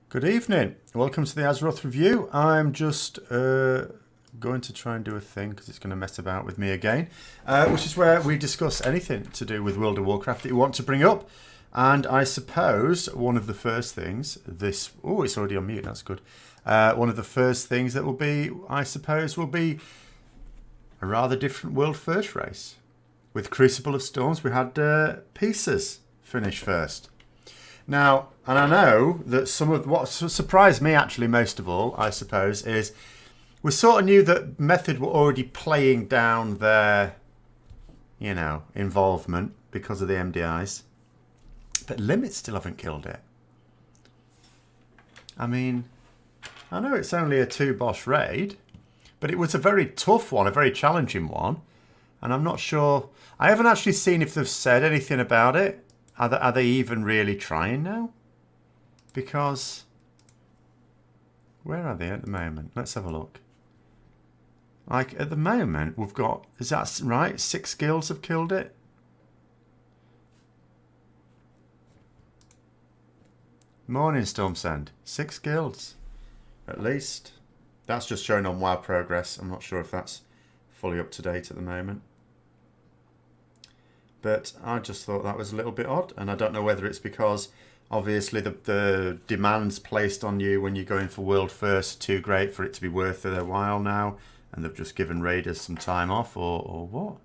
Good evening. Welcome to the Azeroth review. I'm just going to try and do a thing because it's going to mess about with me again, which is where we discuss anything to do with World of Warcraft that you want to bring up. And I suppose one of the first things this... Oh, it's already on mute. That's good. One of the first things that will be, I suppose, will be a rather different World First race. With Crucible of Storms, we had Pieces finish first. Now, and I know that some of what surprised me actually most of all, I suppose, is we sort of knew that Method were already playing down their, involvement because of the MDIs. But Limit still haven't killed it. I mean, I know it's only a 2-boss raid, but it was a very tough one, a very challenging one. And I'm not sure... I haven't actually seen if they've said anything about it. Are they even really trying now? Because... Where are they at the moment? Let's have a look. Like, at the moment, we've got... Is that right? 6 guilds have killed it? Morning, Stormsend. 6 guilds. At least. That's just showing on WoW progress. I'm not sure if that's fully up to date at the moment. But I just thought that was a little bit odd. And I don't know whether it's because, obviously, the demands placed on you when you're going for World First are too great for it to be worth their while now. And they've just given raiders some time off or what.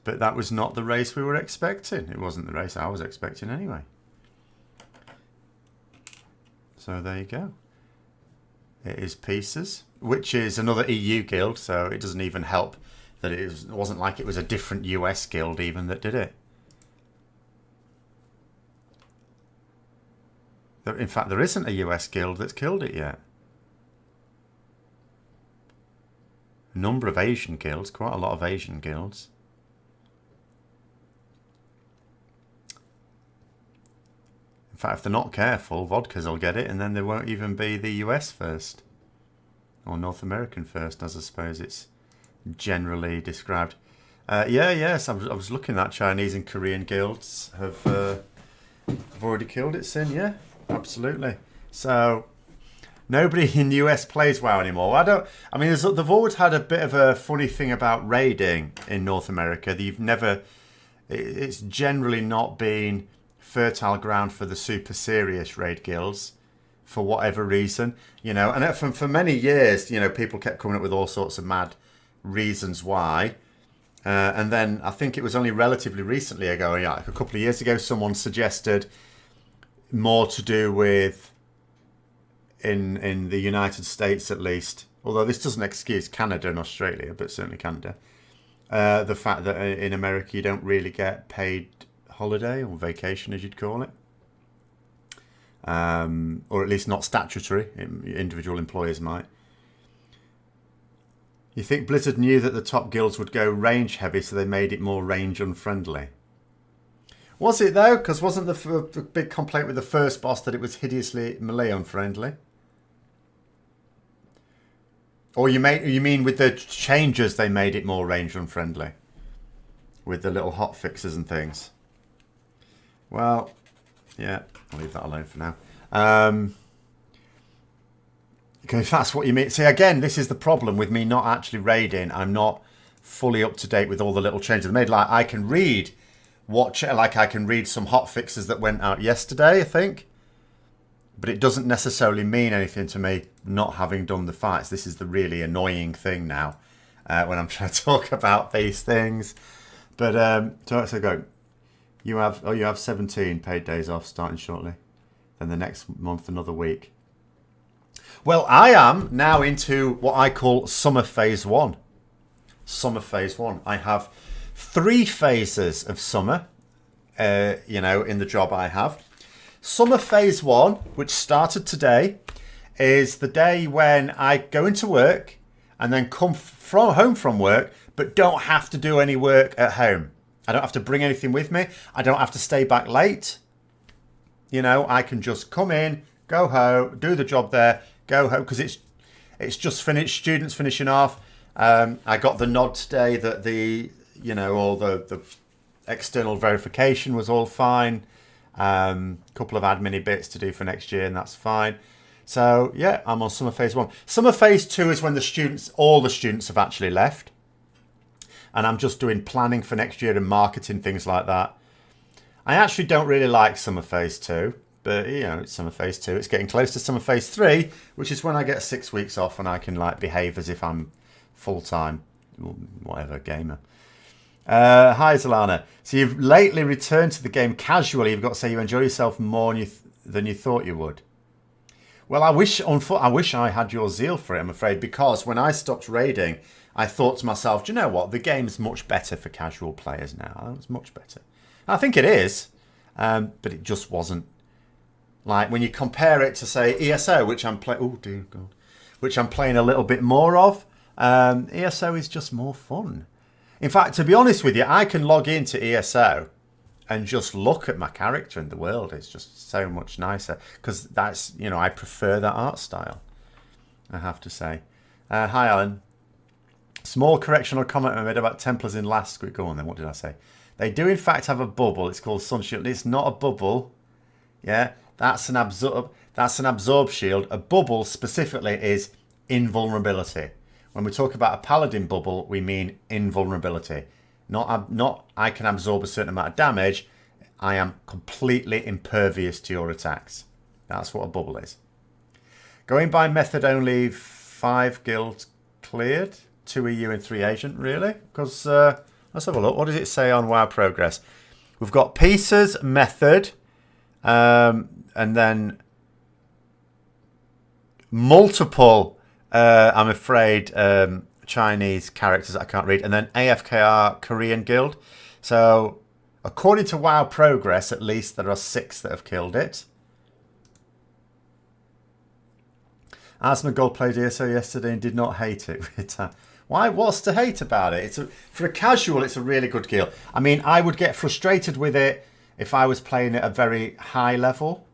But that was not the race we were expecting. It wasn't the race I was expecting anyway. So there you go. It is Pieces, which is another EU guild, so it doesn't even help that it wasn't like it was a different US guild even that did it. In fact, there isn't a US guild that's killed it yet. A number of Asian guilds, quite a lot of Asian guilds. In fact, if they're not careful, Vodkas will get it, and then there won't even be the US first. Or North American first, as I suppose it's generally described. Yes, I was looking at Chinese and Korean guilds have already killed it, Sin, yeah, absolutely. So, nobody in the US plays WoW anymore. I mean, they've always had a bit of a funny thing about raiding in North America. It's generally not been fertile ground for the super serious raid guilds for whatever reason, and for many years, people kept coming up with all sorts of mad reasons why, and then I think it was only relatively recently ago, like a couple of years ago, someone suggested more to do with in the United States at least, although this doesn't excuse Canada and Australia, but certainly Canada, the fact that in America you don't really get paid holiday or vacation, as you'd call it, or at least not statutory. Individual employers might. You think Blizzard knew that the top guilds would go range heavy, so they made it more range unfriendly? Was it though? Because wasn't the big complaint with the first boss that it was hideously melee unfriendly? Or you mean with the changes they made it more range unfriendly, with the little hot fixes and things? Well, yeah, I'll leave that alone for now. Okay, if that's what you mean. See, again, this is the problem with me not actually raiding. I'm not fully up to date with all the little changes they made. Like, I can read I can read some hot fixes that went out yesterday, I think. But it doesn't necessarily mean anything to me not having done the fights. This is the really annoying thing now when I'm trying to talk about these things. But so go. You have 17 paid days off starting shortly. Then the next month another week. Well, I am now into what I call Summer Phase 1. Summer Phase 1. I have 3 phases of summer, in the job I have. Summer Phase 1, which started today, is the day when I go into work and then come home from work, but don't have to do any work at home. I don't have to bring anything with me. I don't have to stay back late. I can just come in, go home, do the job there, go home, because it's just finished. Students finishing off. I got the nod today that all the external verification was all fine. Couple of admin bits to do for next year, and that's fine. So yeah, I'm on summer phase 1. Summer phase 2 is when all the students have actually left, and I'm just doing planning for next year and marketing, things like that. I actually don't really like summer phase 2, but you know, it's summer phase 2. It's getting close to summer phase 3, which is when I get 6 weeks off and I can like behave as if I'm full-time, whatever, gamer. Hi Zalana. So you've lately returned to the game casually. You've got to say you enjoy yourself more than you thought you would. Well, I wish I had your zeal for it, I'm afraid, because when I stopped raiding, I thought to myself, do you know what? The game's much better for casual players now. It's much better. I think it is, but it just wasn't. Like when you compare it to say ESO, which I'm playing. Oh dear God, which I'm playing a little bit more of. ESO is just more fun. In fact, to be honest with you, I can log into ESO and just look at my character in the world. It's just so much nicer because that's, you know, I prefer that art style, I have to say. Hi Alan. Small correctional comment I made about Templars in last week. Go on then. What did I say? They do in fact have a bubble. It's called Sun Shield. It's not a bubble. Yeah, that's an absorb shield. A bubble specifically is invulnerability. When we talk about a paladin bubble, we mean invulnerability. Not I can absorb a certain amount of damage. I am completely impervious to your attacks. That's what a bubble is. Going by method only, 5 guilds cleared, 2 EU and 3 agent, really? Because let's have a look. What does it say on WoW Progress? We've got pieces, method, and then multiple, I'm afraid, Chinese characters that I can't read, and then AFKR Korean guild. So according to WoW Progress, at least there are 6 that have killed it. Asma Gold played ESO yesterday and did not hate it. Why? What's to hate about it? For a casual, it's a really good guild. I mean, I would get frustrated with it if I was playing at a very high level,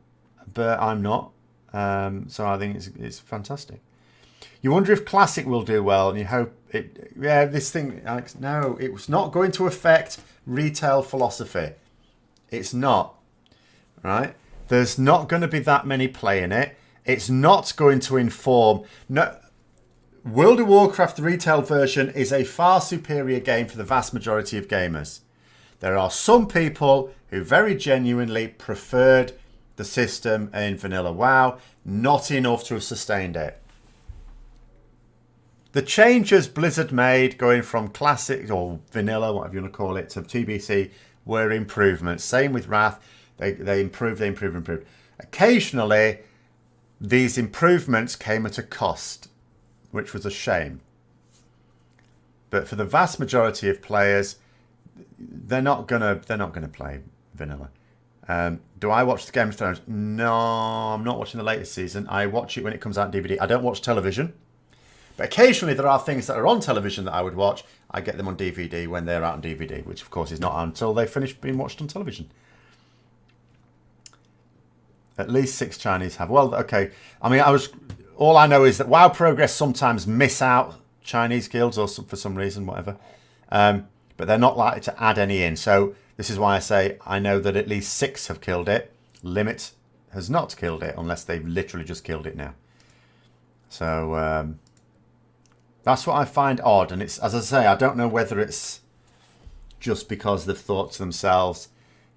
but I'm not. So I think it's fantastic. You wonder if Classic will do well, and you hope it... Yeah, this thing, Alex, no, it's not going to affect retail philosophy. It's not, right? There's not going to be that many playing it. It's not going to inform... No, World of Warcraft, the retail version, is a far superior game for the vast majority of gamers. There are some people who very genuinely preferred the system in vanilla WoW, not enough to have sustained it. The changes Blizzard made going from classic or vanilla, whatever you want to call it, to TBC were improvements. Same with Wrath. They improved. Occasionally, these improvements came at a cost, which was a shame. But for the vast majority of players, they're not gonna play vanilla. Do I watch the Game of Thrones? No, I'm not watching the latest season. I watch it when it comes out on DVD. I don't watch television. But occasionally there are things that are on television that I would watch. I get them on DVD when they're out on DVD, which of course is not until they finish being watched on television. At least 6 Chinese have. Well, okay. I mean, all I know is that WoW Progress sometimes miss out Chinese guilds or for some reason, whatever. But they're not likely to add any in. So this is why I say I know that at least 6 have killed it. Limit has not killed it unless they've literally just killed it now. So that's what I find odd. And it's, as I say, I don't know whether it's just because they've thought to themselves,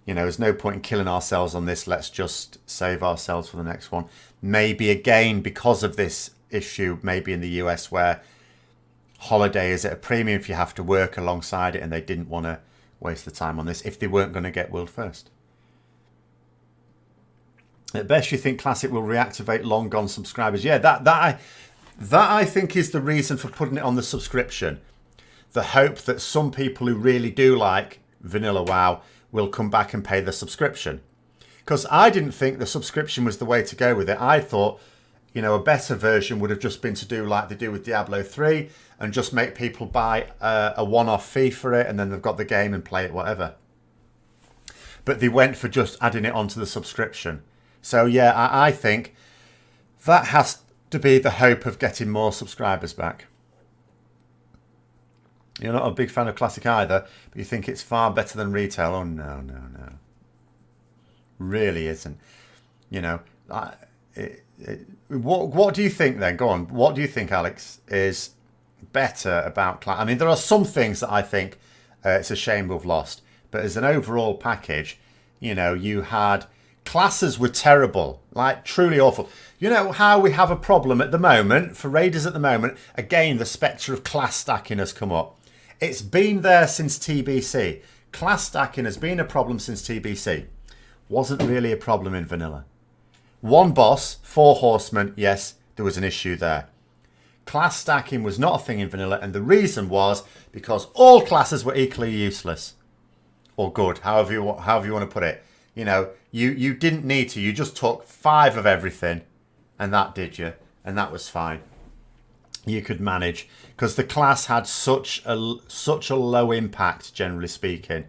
you know, there's no point in killing ourselves on this. Let's just save ourselves for the next one. Maybe again, because of this issue, maybe in the US where holiday is at a premium if you have to work alongside it, and they didn't want to waste the time on this if they weren't going to get world first. At best, you think Classic will reactivate long gone subscribers. Yeah, that I think is the reason for putting it on the subscription. The hope that some people who really do like vanilla WoW will come back and pay the subscription. Because I didn't think the subscription was the way to go with it. I thought, you know, a better version would have just been to do like they do with Diablo 3 and just make people buy a one-off fee for it and then they've got the game and play it, whatever. But they went for just adding it onto the subscription. So yeah, I think that has to be the hope of getting more subscribers back. You're not a big fan of Classic either, but you think it's far better than retail. Oh, no. Really isn't. You know, what do you think then? Go on. What do you think, Alex, is better about class? I mean, there are some things that I think it's a shame we've lost, but as an overall package, you know, you had classes were terrible, like truly awful. You know how we have a problem at the moment for raiders at the moment? Again, the spectre of class stacking has come up. It's been there since TBC. Class stacking has been a problem since TBC. Wasn't really a problem in vanilla. One boss, 4 horsemen, yes, there was an issue there. Class stacking was not a thing in vanilla, and the reason was because all classes were equally useless. Or good, however you want to put it. You know, you didn't need to. You just took 5 of everything, and that did you, and that was fine. You could manage because the class had such a low impact, generally speaking.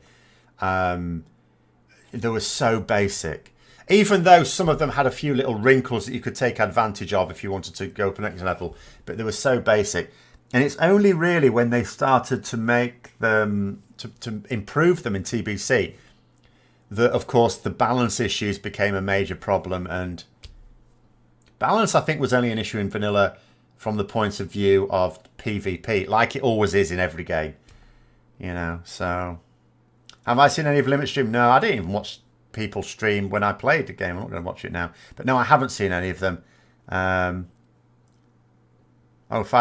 They were so basic. Even though some of them had a few little wrinkles that you could take advantage of if you wanted to go up the next level, but they were so basic. And it's only really when they started to make them to improve them in TBC that, of course, the balance issues became a major problem. And balance, I think, was only an issue in vanilla from the point of view of PvP, like it always is in every game. You know, so have I seen any of Limit Stream? No, I didn't even watch people stream when I played the game. I'm not going to watch it now. But no, I haven't seen any of them. 5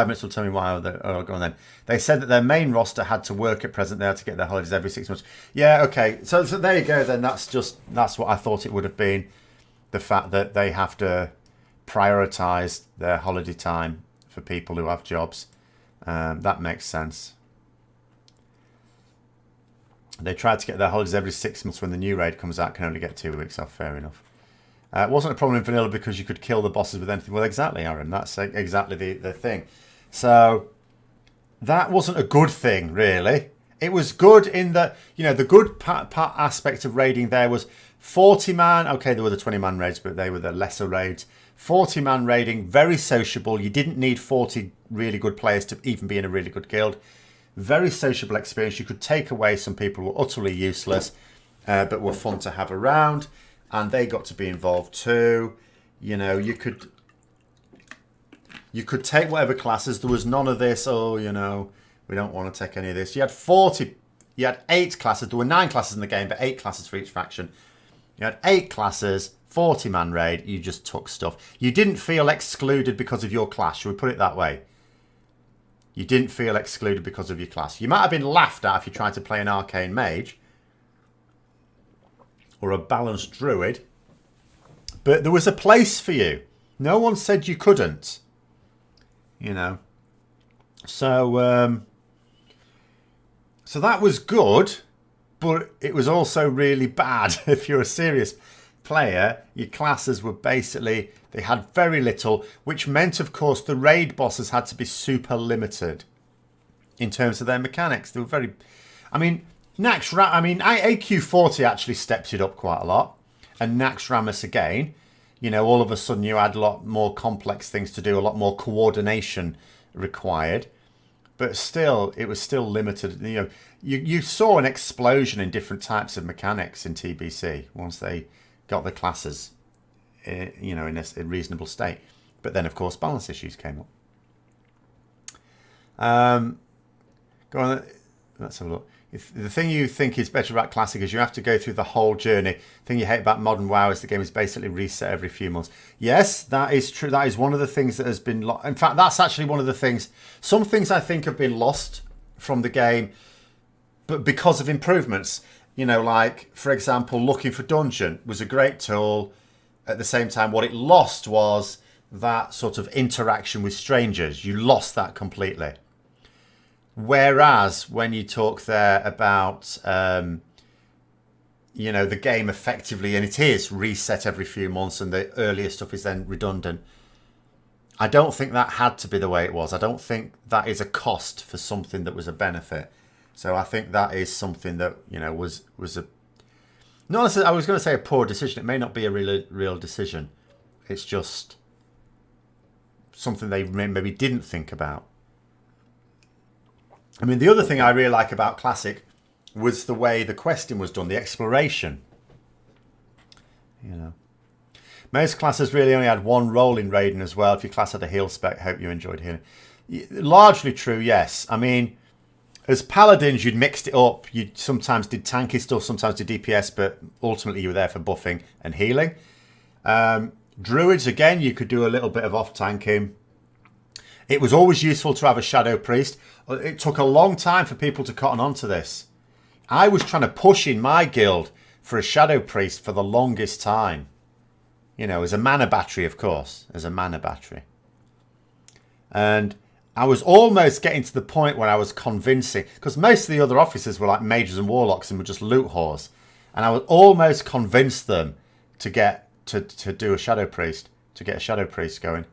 minutes will tell me why. Oh, go on then. They said that their main roster had to work at present there to get their holidays every 6 months. Yeah, okay. So there you go then. That's what I thought it would have been. The fact that they have to prioritise their holiday time for people who have jobs. That makes sense. They tried to get their holidays every 6 months. When the new raid comes out, can only get 2 weeks off. Fair enough. It wasn't a problem in vanilla because you could kill the bosses with anything. Well, exactly, Aaron. That's exactly the thing. So that wasn't a good thing, really. It was good in that, you know, the good aspect of raiding there was 40-man. Okay, there were the 20-man raids, but they were the lesser raids. 40-man raiding, very sociable. You didn't need 40 really good players to even be in a really good guild. Very sociable experience. You could take away some people who were utterly useless, but were fun to have around. And they got to be involved too. You know, you could take whatever classes. There was none of this, oh, you know, we don't want to take any of this. You had 8 classes. There were 9 classes in the game, but 8 classes for each faction. You had 8 classes, 40-man raid. You just took stuff. You didn't feel excluded because of your class. Should we put it that way? You didn't feel excluded because of your class. You might have been laughed at if you tried to play an arcane mage or a balanced druid, but there was a place for you. No one said you couldn't, you know. So that was good, but it was also really bad. If you're a serious player, your classes were basically, they had very little, which meant, of course, the raid bosses had to be super limited in terms of their mechanics. They were very, I mean, AQ40 actually stepped it up quite a lot. And Naxxramas again, you know, all of a sudden you had a lot more complex things to do, a lot more coordination required. But still, it was still limited. You know, you saw an explosion in different types of mechanics in TBC once they got the classes, you know, in a reasonable state. But then, of course, balance issues came up. Go on, let's have a look. If the thing you think is better about Classic is you have to go through the whole journey. The thing you hate about modern WoW is the game is basically reset every few months. Yes, that is true. That is one of the things that has been lost. In fact, that's actually one of the things. Some things I think have been lost from the game, but because of improvements. You know, like, for example, looking for dungeon was a great tool. At the same time, what it lost was that sort of interaction with strangers. You lost that completely. Whereas when you talk there about, you know, the game effectively, and it is reset every few months and the earlier stuff is then redundant. I don't think that had to be the way it was. I don't think that is a cost for something that was a benefit. So I think that is something that, you know, was a, not necessarily, I was going to say a poor decision. It may not be a real decision. It's just something they maybe didn't think about. I mean, the other thing I really like about Classic was the way the questing was done, the exploration. you know. Most classes really only had one role in raiding as well. If your class had a heal spec, hope you enjoyed healing. Largely true, yes. I mean, as paladins, you'd mixed it up. You sometimes did tanky stuff, sometimes did DPS, but ultimately you were there for buffing and healing. Druids, again, you could do a little bit of off-tanking. It was always useful to have a Shadow Priest. It took a long time for people to cotton on to this. I was trying to push in my guild for a Shadow Priest for the longest time. You know, as a mana battery, of course. As a mana battery. And I was almost getting to the point where I was convincing, because most of the other officers were like mages and warlocks and were just loot whores. And I was almost convinced them to get to do a Shadow Priest, to get a Shadow Priest going.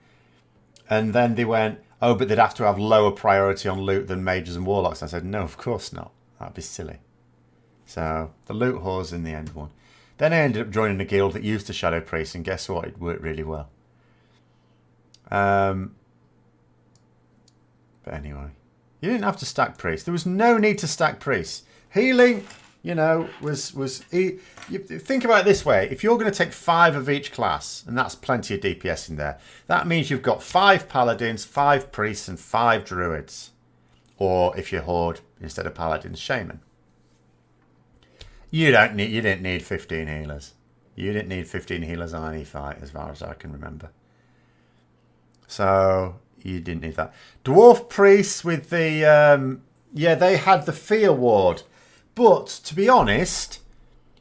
And then they went, oh, but they'd have to have lower priority on loot than mages and warlocks. I said, no, of course not. That'd be silly. So the loot whores in the end won. Then I ended up joining a guild that used a Shadow Priest, and guess what? It worked really well. But anyway, you didn't have to stack priests. There was no need to stack priests. Healing, you know, you think about it this way. If you're going to take 5 of each class, and that's plenty of DPS in there, that means you've got 5 paladins, 5 priests, and 5 druids. Or if you're horde, instead of paladins, shaman. You didn't need 15 healers. You didn't need 15 healers on any fight, as far as I can remember. So you didn't need that. Dwarf priests with the they had the fear ward, but to be honest,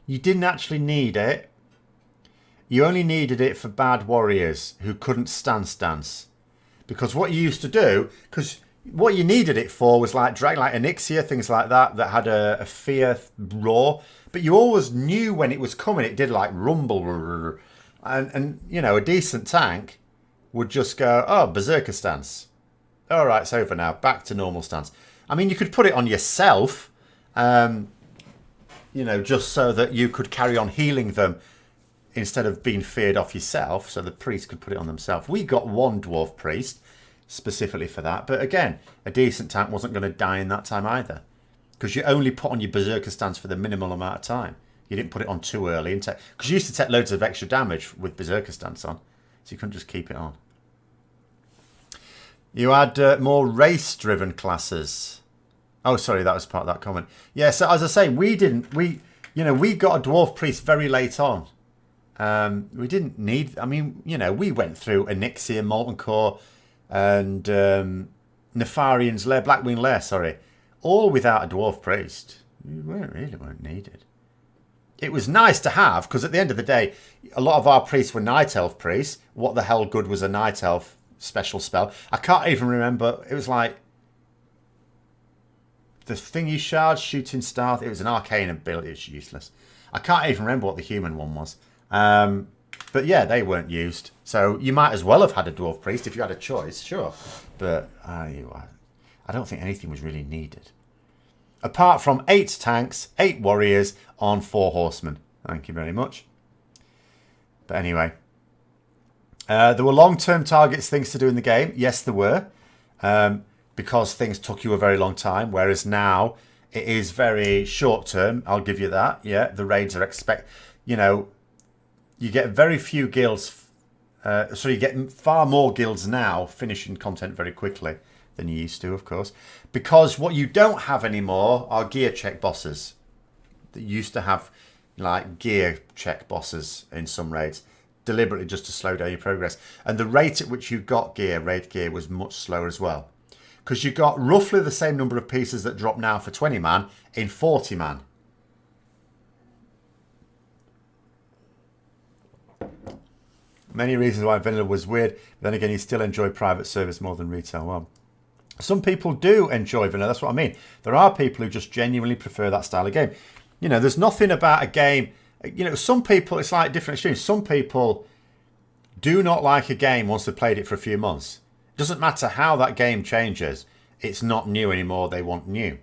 you didn't actually need it. You only needed it for bad warriors who couldn't stand stance, because what you used to do, because what you needed it for was like drag, like Onyxia, things like that had a fear roar. But you always knew when it was coming. It did like rumble. And you know, a decent tank would just go, oh, berserker stance. All right, it's over now. Back to normal stance. I mean, you could put it on yourself, you know, just so that you could carry on healing them instead of being feared off yourself. So the priest could put it on themselves. We got one dwarf priest specifically for that. But again, a decent tank wasn't going to die in that time either. Because you only put on your berserker stance for the minimal amount of time. You didn't put it on too early. Because you used to take loads of extra damage with berserker stance on. So you couldn't just keep it on. You had more race-driven classes. Oh, sorry, that was part of that comment. Yeah, so as I say, we got a dwarf priest very late on. We didn't need, I mean, you know, we went through Onyxia, Molten Core, and Nefarian's Lair, Blackwing Lair, sorry. All without a dwarf priest. We weren't needed. It was nice to have, because at the end of the day, a lot of our priests were night elf priests. What the hell good was a night elf special spell? I can't even remember. It was like the thingy shard, shooting star. It was an arcane ability. It's useless. I can't even remember what the human one was. But yeah, they weren't used. So you might as well have had a dwarf priest if you had a choice, sure. But I don't think anything was really needed. Apart from 8 tanks, 8 warriors on 4 horsemen. Thank you very much. But anyway. There were long-term targets, things to do in the game. Yes, there were. Because things took you a very long time. Whereas now, it is very short-term. I'll give you that. Yeah, the raids are you know, you get very few guilds. So you get far more guilds now finishing content very quickly than you used to, of course. Because what you don't have anymore are gear check bosses. That used to have like gear check bosses in some raids, deliberately just to slow down your progress. And the rate at which you got raid gear, was much slower as well. Because you got roughly the same number of pieces that drop now for 20 man in 40 man. Many reasons why vanilla was weird. But then again, you still enjoy private service more than retail. Well, some people do enjoy vanilla. That's what I mean. There are people who just genuinely prefer that style of game. You know, there's nothing about a game. You know, some people, it's like different extremes. Some people do not like a game once they've played it for a few months. It doesn't matter how that game changes. It's not new anymore. They want new.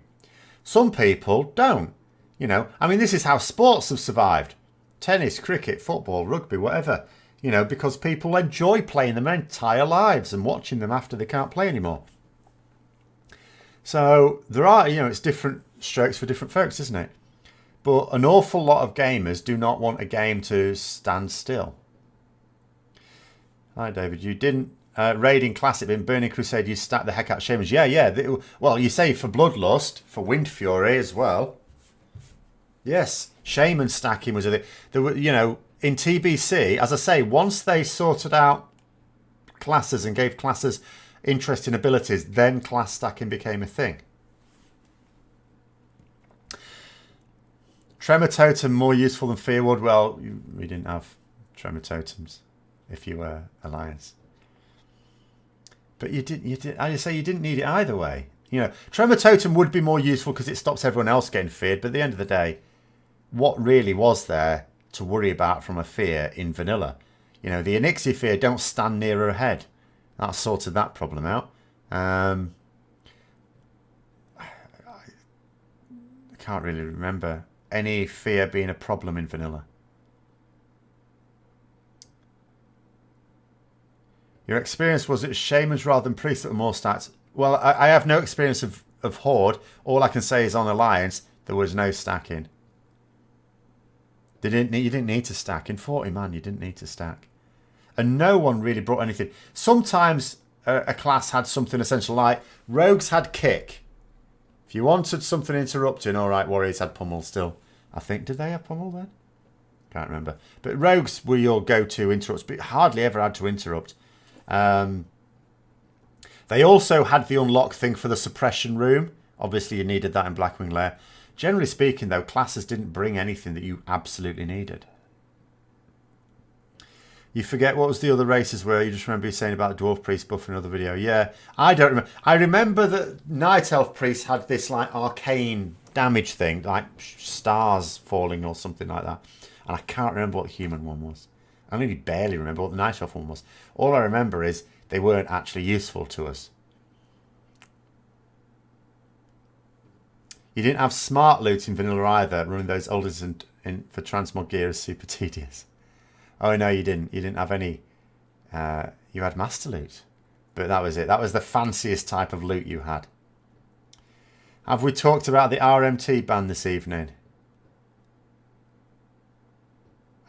Some people don't. You know, I mean, this is how sports have survived. Tennis, cricket, football, rugby, whatever. You know, because people enjoy playing them their entire lives and watching them after they can't play anymore. So there are, you know, it's different strokes for different folks, isn't it? But an awful lot of gamers do not want a game to stand still. Hi, David. You didn't raid in Classic, but in Burning Crusade you stacked the heck out of Shamans. Yeah. Well, you say for Bloodlust, for Wind Fury as well. Yes, Shaman stacking was a thing. There were, you know, in TBC, as I say, once they sorted out classes and gave classes interesting abilities, then class stacking became a thing. Tremor Totem more useful than Fearward? Well, we didn't have Tremor Totems if you were Alliance. But you didn't, as you say, you didn't need it either way. You know, Tremor Totem would be more useful because it stops everyone else getting feared, but at the end of the day, what really was there to worry about from a fear in vanilla? You know, the Onyxia fear, don't stand near her head. That sorted that problem out. I can't really remember any fear being a problem in vanilla. Your experience was it shamans rather than priests that were more stats? Well, I have no experience of Horde. All I can say is on Alliance, there was no stacking. You didn't need to stack. In 40 man, you didn't need to stack. And no one really brought anything. Sometimes a class had something essential, like Rogues had Kick. If you wanted something interrupting, all right, Warriors had Pummel still. I think, did they have Pummel then? Can't remember. But Rogues were your go-to interrupts, but hardly ever had to interrupt. They also had the unlock thing for the suppression room. Obviously, you needed that in Blackwing Lair. Generally speaking, though, classes didn't bring anything that you absolutely needed. You forget what was the other races were. You just remember you saying about the Dwarf Priest buff in another video. Yeah, I don't remember. I remember that Night Elf Priest had this like arcane damage thing, like stars falling or something like that. And I can't remember what the human one was. I really barely remember what the Night Elf one was. All I remember is they weren't actually useful to us. You didn't have smart loot in vanilla either. Running those oldest for transmog gear is super tedious. Oh no, you didn't. You didn't have any. You had master loot, but that was it. That was the fanciest type of loot you had. Have we talked about the RMT ban this evening?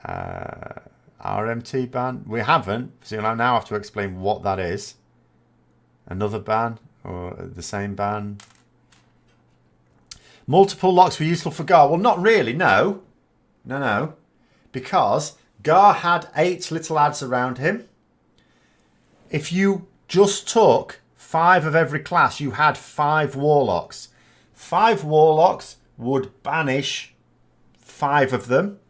RMT ban? We haven't. So I now have to explain what that is. Another ban or the same ban? Multiple locks were useful for Gar. Well, not really. No. No. Because Gar had 8 little adds around him. If you just took 5 of every class, you had 5 warlocks. 5 warlocks would banish 5 of them.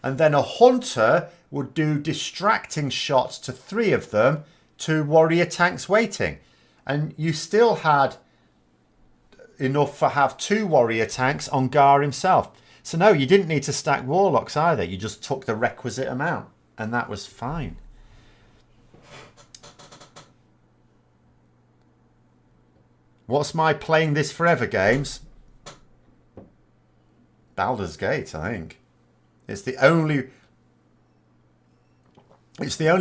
And then a hunter would do distracting shots to 3 of them to warrior tanks waiting. And you still had enough to have 2 warrior tanks on Gar himself. So no, you didn't need to stack warlocks either. You just took the requisite amount. And that was fine. What's my playing this forever games? Baldur's Gate, I think. It's the only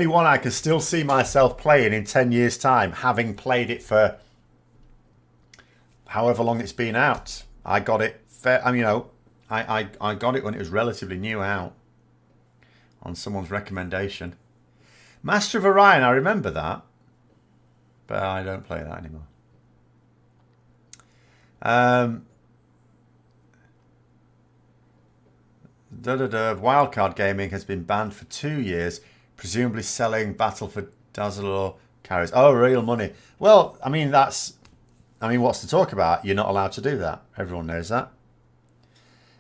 one I can still see myself playing in 10 years' time, having played it for however long it's been out. I got it I got it when it was relatively new out on someone's recommendation. Master of Orion, I remember that, but I don't play that anymore. Wildcard gaming has been banned for 2 years, presumably selling Battle for Dazzle carries. Oh, real money. Well, I mean, what's to talk about? You're not allowed to do that. Everyone knows that.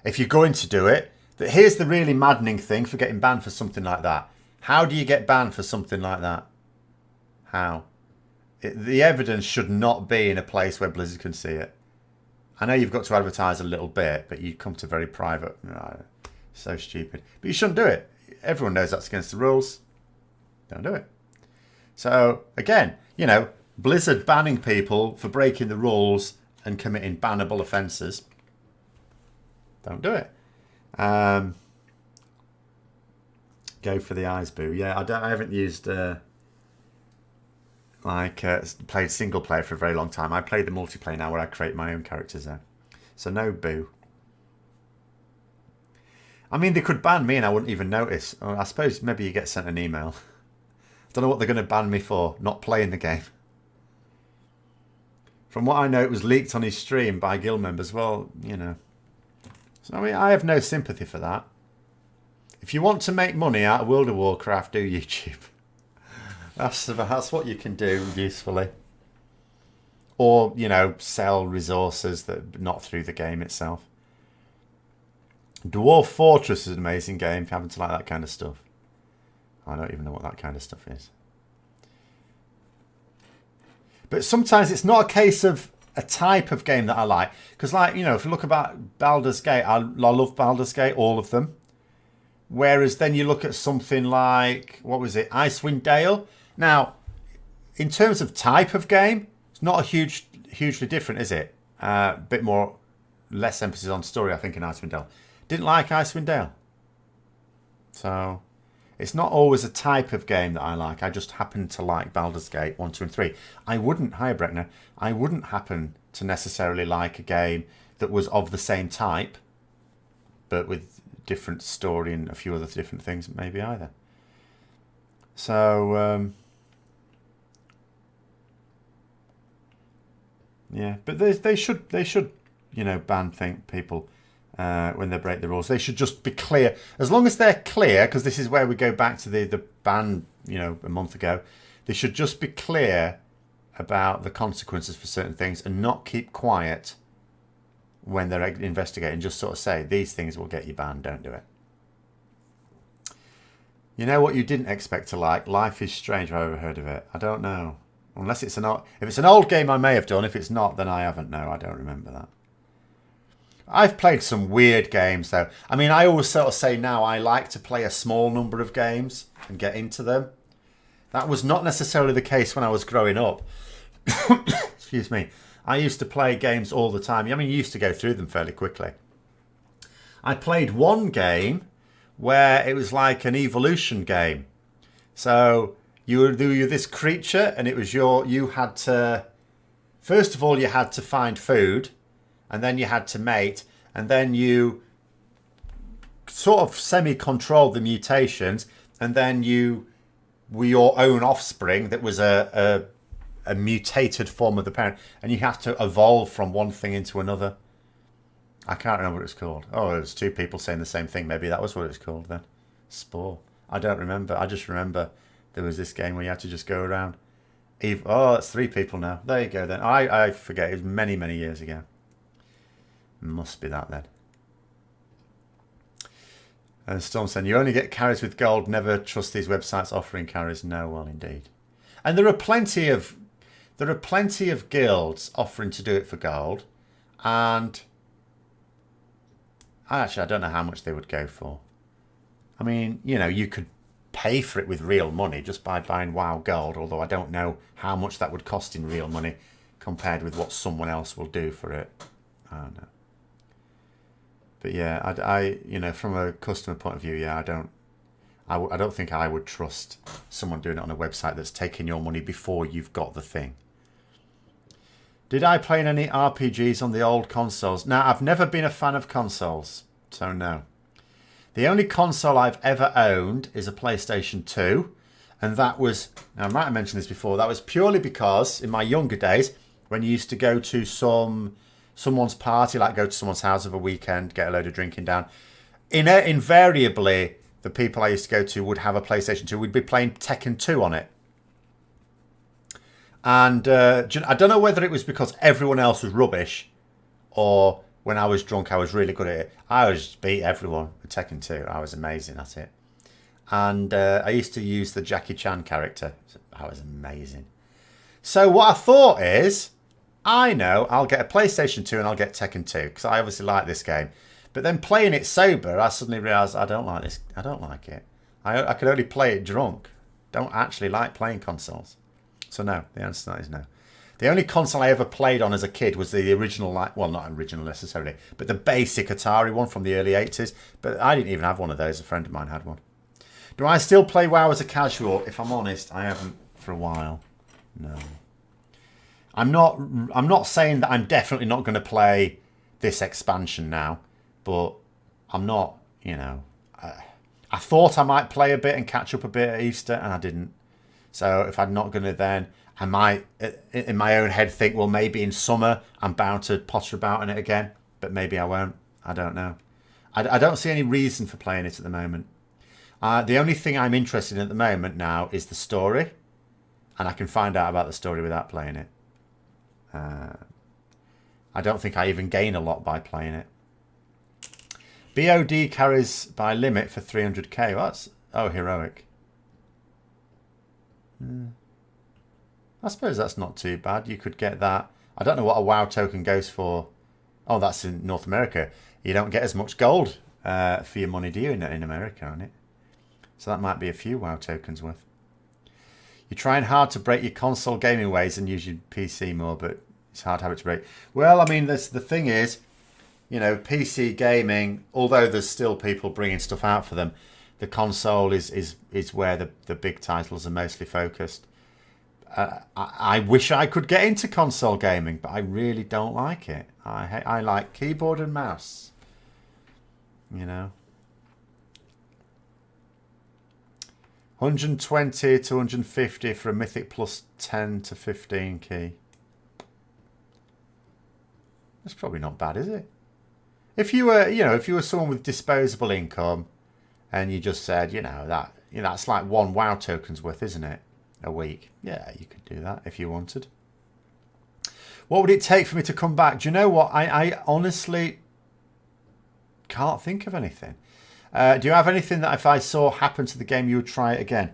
If you're going to do it, here's the really maddening thing for getting banned for something like that. How do you get banned for something like that? How? The evidence should not be in a place where Blizzard can see it. I know you've got to advertise a little bit, but you come to very private. So stupid. But you shouldn't do it. Everyone knows that's against the rules. Don't do it. So, again, Blizzard banning people for breaking the rules and committing bannable offences. Don't do it. Go for the eyes, boo. Yeah, I haven't used played single player for a very long time. I play the multiplayer now where I create my own characters there. So no boo. I mean, they could ban me and I wouldn't even notice. Or I suppose maybe you get sent an email. I don't know what they're going to ban me for, not playing the game. From what I know, it was leaked on his stream by guild members. Well, you know. So, I mean, I have no sympathy for that. If you want to make money out of World of Warcraft, do YouTube. That's what you can do usefully. Or, you know, sell resources that not through the game itself. Dwarf Fortress is an amazing game if you happen to like that kind of stuff. I don't even know what that kind of stuff is. But sometimes it's not a case of a type of game that I like. Because, like, you know, if you look about Baldur's Gate, I love Baldur's Gate, all of them. Whereas then you look at something like, what was it, Icewind Dale. Now, in terms of type of game, it's not a hugely different, is it? A bit more, less emphasis on story, I think, in Icewind Dale. Didn't like Icewind Dale. So, it's not always a type of game that I like. I just happen to like Baldur's Gate 1, 2 and 3. I wouldn't, hi Breckner, I wouldn't happen to necessarily like a game that was of the same type, but with different story and a few other different things maybe either. So, yeah, but they should, you know, ban people when they break the rules. They should just be clear. As long as they're clear, because this is where we go back to the ban, you know, a month ago. They should just be clear about the consequences for certain things and not keep quiet when they're investigating. Just sort of say, these things will get you banned, don't do it. You know what you didn't expect to like? Life is Strange. Have I ever heard of it? I don't know. Unless it's if it's an old game, I may have done. If it's not, then I haven't. No, I don't remember that. I've played some weird games, though. I mean, I always sort of say now I like to play a small number of games and get into them. That was not necessarily the case when I was growing up. Excuse me. I used to play games all the time. I mean, you used to go through them fairly quickly. I played one game where it was like an evolution game. So you were this creature, and it was you had to, first of all, you had to find food, and then you had to mate, and then you sort of semi-controlled the mutations, and then you were your own offspring that was a mutated form of the parent, and you have to evolve from one thing into another. I can't remember what it's called. Oh, it was two people saying the same thing. Maybe that was what it was called then. Spore. I don't remember. I just remember there was this game where you had to just go around. Oh, that's three people now. There you go then. I forget. It was many, many years ago. Must be that then. And Storm saying, you only get carries with gold. Never trust these websites offering carries. No, well, indeed. And there are plenty of guilds offering to do it for gold. And actually, I don't know how much they would go for. I mean, you know, you could pay for it with real money just by buying WoW gold, although I don't know how much that would cost in real money compared with what someone else will do for it. I don't know. But yeah, I you know, from a customer point of view, yeah, I don't think I would trust someone doing it on a website that's taking your money before you've got the thing. Did I play in any RPGs on the old consoles? Now, I've never been a fan of consoles, so no. The only console I've ever owned is a PlayStation 2, and that was, now I might have mentioned this before, that was purely because in my younger days, when you used to go to someone's party, like go to someone's house over a weekend, get a load of drinking down, invariably the people I used to go to would have a PlayStation 2. We'd be playing Tekken 2 on it. And I don't know whether it was because everyone else was rubbish, or when I was drunk I was really good at it. I just beat everyone with Tekken 2. I was amazing at it. And I used to use the Jackie Chan character. I was amazing. So what I thought is, I know I'll get a PlayStation 2 and I'll get Tekken 2, because I obviously like this game. But then playing it sober, I suddenly realised I don't like this. I don't like it. I could only play it drunk. Don't actually like playing consoles. So no, the answer to that is no. The only console I ever played on as a kid was the original, well, not original necessarily, but the basic Atari one from the early 80s. But I didn't even have one of those. A friend of mine had one. Do I still play WoW as a casual? If I'm honest, I haven't for a while. No. I'm not saying that I'm definitely not going to play this expansion now, but I'm not, you know, I thought I might play a bit and catch up a bit at Easter, and I didn't. So if I'm not going to then, I might, in my own head, think, well, maybe in summer I'm bound to potter about in it again, but maybe I won't. I don't know. I don't see any reason for playing it at the moment. The only thing I'm interested in at the moment now is the story, and I can find out about the story without playing it. I don't think I even gain a lot by playing it. BOD carries by limit for 300k. Well, that's, oh, heroic. I suppose that's not too bad. You could get that. I don't know what a WoW token goes for. Oh, that's in North America. You don't get as much gold for your money, do you, in America, on it? So that might be a few WoW tokens worth. You're trying hard to break your console gaming ways and use your PC more, but it's a hard habit to break. Well, I mean, the thing is, you know, PC gaming, although there's still people bringing stuff out for them, the console is where the big titles are mostly focused. I wish I could get into console gaming, but I really don't like it. I like keyboard and mouse, you know. 120 to 150 for a mythic plus 10 to 15 key. That's probably not bad, is it? If you were, you know, if you were someone with disposable income, and you just said, you know, that's like one WoW token's worth, isn't it? A week. Yeah, you could do that if you wanted. What would it take for me to come back? Do you know what? I honestly can't think of anything. Do you have anything that if I saw happen to the game, you would try it again?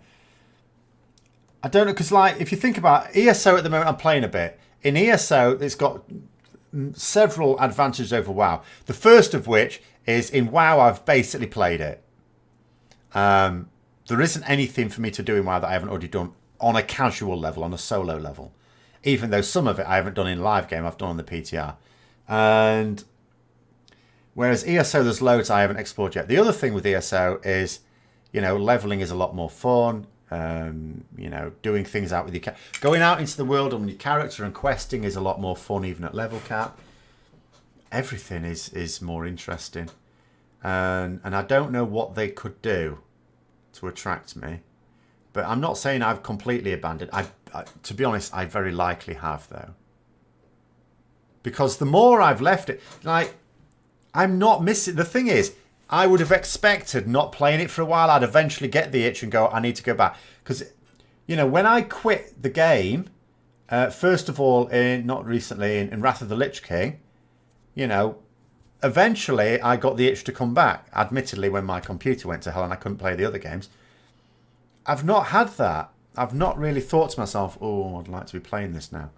I don't know, because like, if you think about ESO at the moment, I'm playing a bit. In ESO, it's got several advantages over WoW. The first of which is in WoW, I've basically played it. There isn't anything for me to do in WoW that I haven't already done on a casual level, on a solo level. Even though some of it I haven't done in live game, I've done on the PTR. And whereas ESO, there's loads I haven't explored yet. The other thing with ESO is, you know, leveling is a lot more fun. You know, doing things out with your going out into the world and your character and questing is a lot more fun, even at level cap. Everything is more interesting, and I don't know what they could do to attract me. But I'm not saying I've completely abandoned. I to be honest, I very likely have, though. Because the more I've left it, like, I'm not missing. The thing is, I would have expected not playing it for a while, I'd eventually get the itch and go, I need to go back. Because, you know, when I quit the game, first of all, not recently, in Wrath of the Lich King, you know, eventually I got the itch to come back. Admittedly, when my computer went to hell and I couldn't play the other games. I've not had that. I've not really thought to myself, oh, I'd like to be playing this now.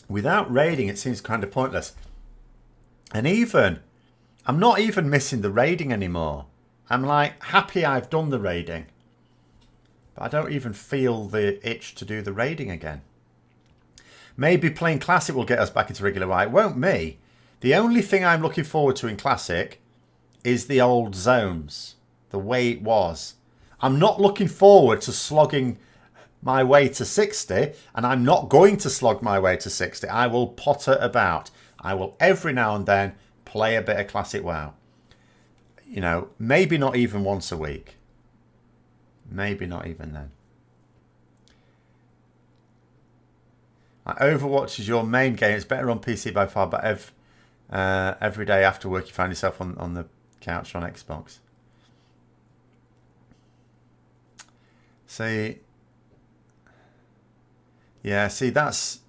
Without raiding, it seems kind of pointless. And even, I'm not even missing the raiding anymore. I'm like happy I've done the raiding. But I don't even feel the itch to do the raiding again. Maybe playing Classic will get us back into regular WoW. It won't me. The only thing I'm looking forward to in Classic is the old zones. The way it was. I'm not looking forward to slogging my way to 60. And I'm not going to slog my way to 60. I will potter about. I will every now and then play a bit of Classic WoW. You know, maybe not even once a week. Maybe not even then. Like Overwatch is your main game. It's better on PC by far, but every day after work you find yourself on the couch on Xbox. See, yeah, see, that's...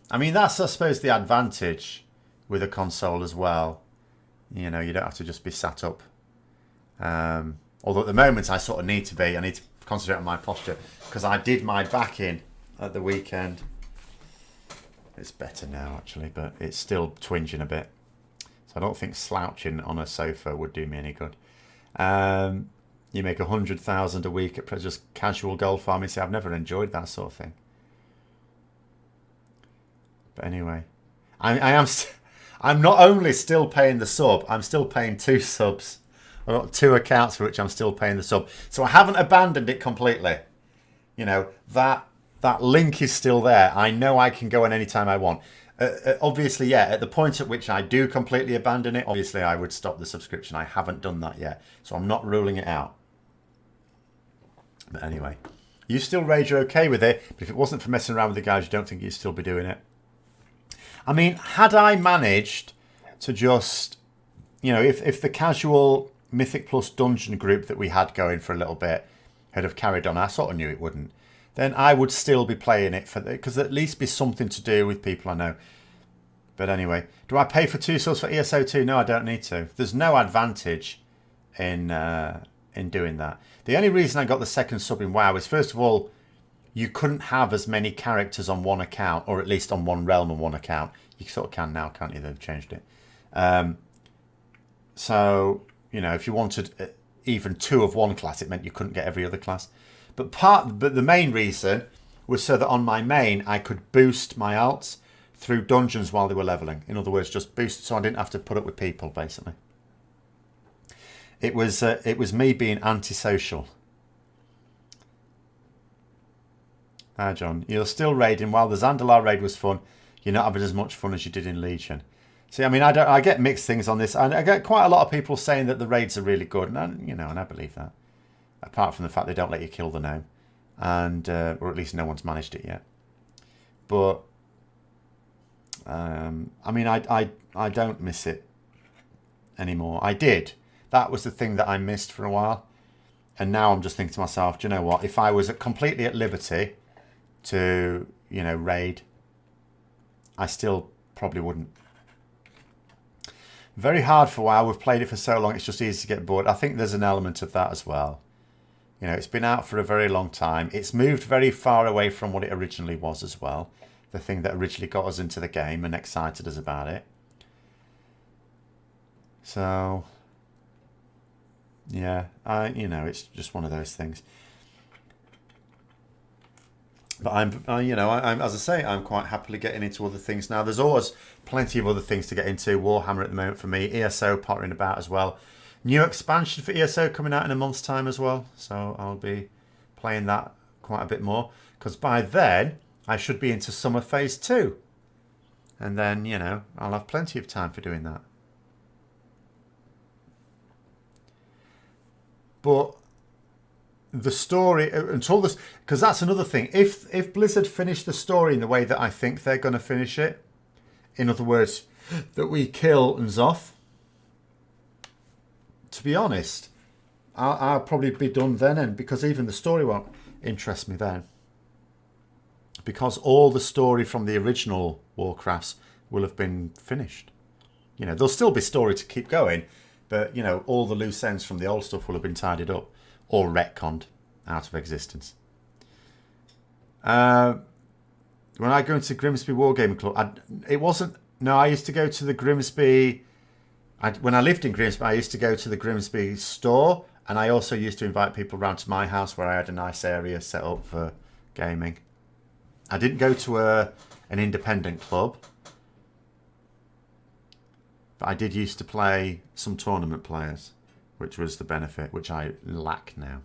I mean, that's, I suppose, the advantage with a console as well. You know, you don't have to just be sat up. Although at the moment I sort of need to be. I need to concentrate on my posture. Because I did my back in at the weekend. It's better now, actually, but it's still twinging a bit. So I don't think slouching on a sofa would do me any good. You make 100,000 a week at just casual gold farming. See, I've never enjoyed that sort of thing. But anyway, I'm not only still paying the sub, I'm still paying 2 subs. I've got 2 accounts for which I'm still paying the sub. So I haven't abandoned it completely. You know, that link is still there. I know I can go in any time I want. Obviously, yeah, at the point at which I do completely abandon it, obviously I would stop the subscription. I haven't done that yet, so I'm not ruling it out. But anyway, you still raid, you're okay with it, but if it wasn't for messing around with the guys, you don't think you'd still be doing it. I mean, had I managed to just, you know, if the casual Mythic Plus dungeon group that we had going for a little bit had have carried on, I sort of knew it wouldn't, then I would still be playing it for because at least be something to do with people I know. But anyway, do I pay for 2 subs for ESO2? No, I don't need to. There's no advantage in doing that. The only reason I got the second sub in WoW is, first of all, you couldn't have as many characters on one account, or at least on one realm and one account. You sort of can now, can't you? They've changed it. So, you know, if you wanted even 2 of one class, it meant you couldn't get every other class. But the main reason was so that on my main, I could boost my alts through dungeons while they were leveling. In other words, just boost so I didn't have to put up with people, basically. It was me being antisocial. Ah, John, you're still raiding. While the Zandalar raid was fun, you're not having as much fun as you did in Legion. See, I mean, I get mixed things on this. I get quite a lot of people saying that the raids are really good, and I believe that. Apart from the fact they don't let you kill the gnome, and or at least no one's managed it yet. But I mean, I don't miss it anymore. I did. That was the thing that I missed for a while, and now I'm just thinking to myself, do you know what? If I was completely at liberty to, you know, raid, I still probably wouldn't. Very hard for WoW. We've played it for so long, it's just easy to get bored. I think there's an element of that as well. You know, it's been out for a very long time. It's moved very far away from what it originally was as well. The thing that originally got us into the game and excited us about it. So, yeah, it's just one of those things. But I'm as I say, I'm quite happily getting into other things now. There's always plenty of other things to get into. Warhammer at the moment for me. ESO pottering about as well. New expansion for ESO coming out in a month's time as well. So I'll be playing that quite a bit more. Because by then, I should be into summer phase 2. And then, you know, I'll have plenty of time for doing that. But the story, until this, because that's another thing. If Blizzard finish the story in the way that I think they're going to finish it, in other words, that we kill N'Zoth, to be honest, I'll probably be done then, and because even the story won't interest me then. Because all the story from the original Warcrafts will have been finished. You know, there'll still be story to keep going, but, you know, all the loose ends from the old stuff will have been tidied up or retconned out of existence. When I go into Grimsby Wargaming Club, I used to go to the Grimsby. When I lived in Grimsby, I used to go to the Grimsby store, and I also used to invite people around to my house where I had a nice area set up for gaming. I didn't go to an independent club, but I did used to play some tournament players, which was the benefit, which I lack now.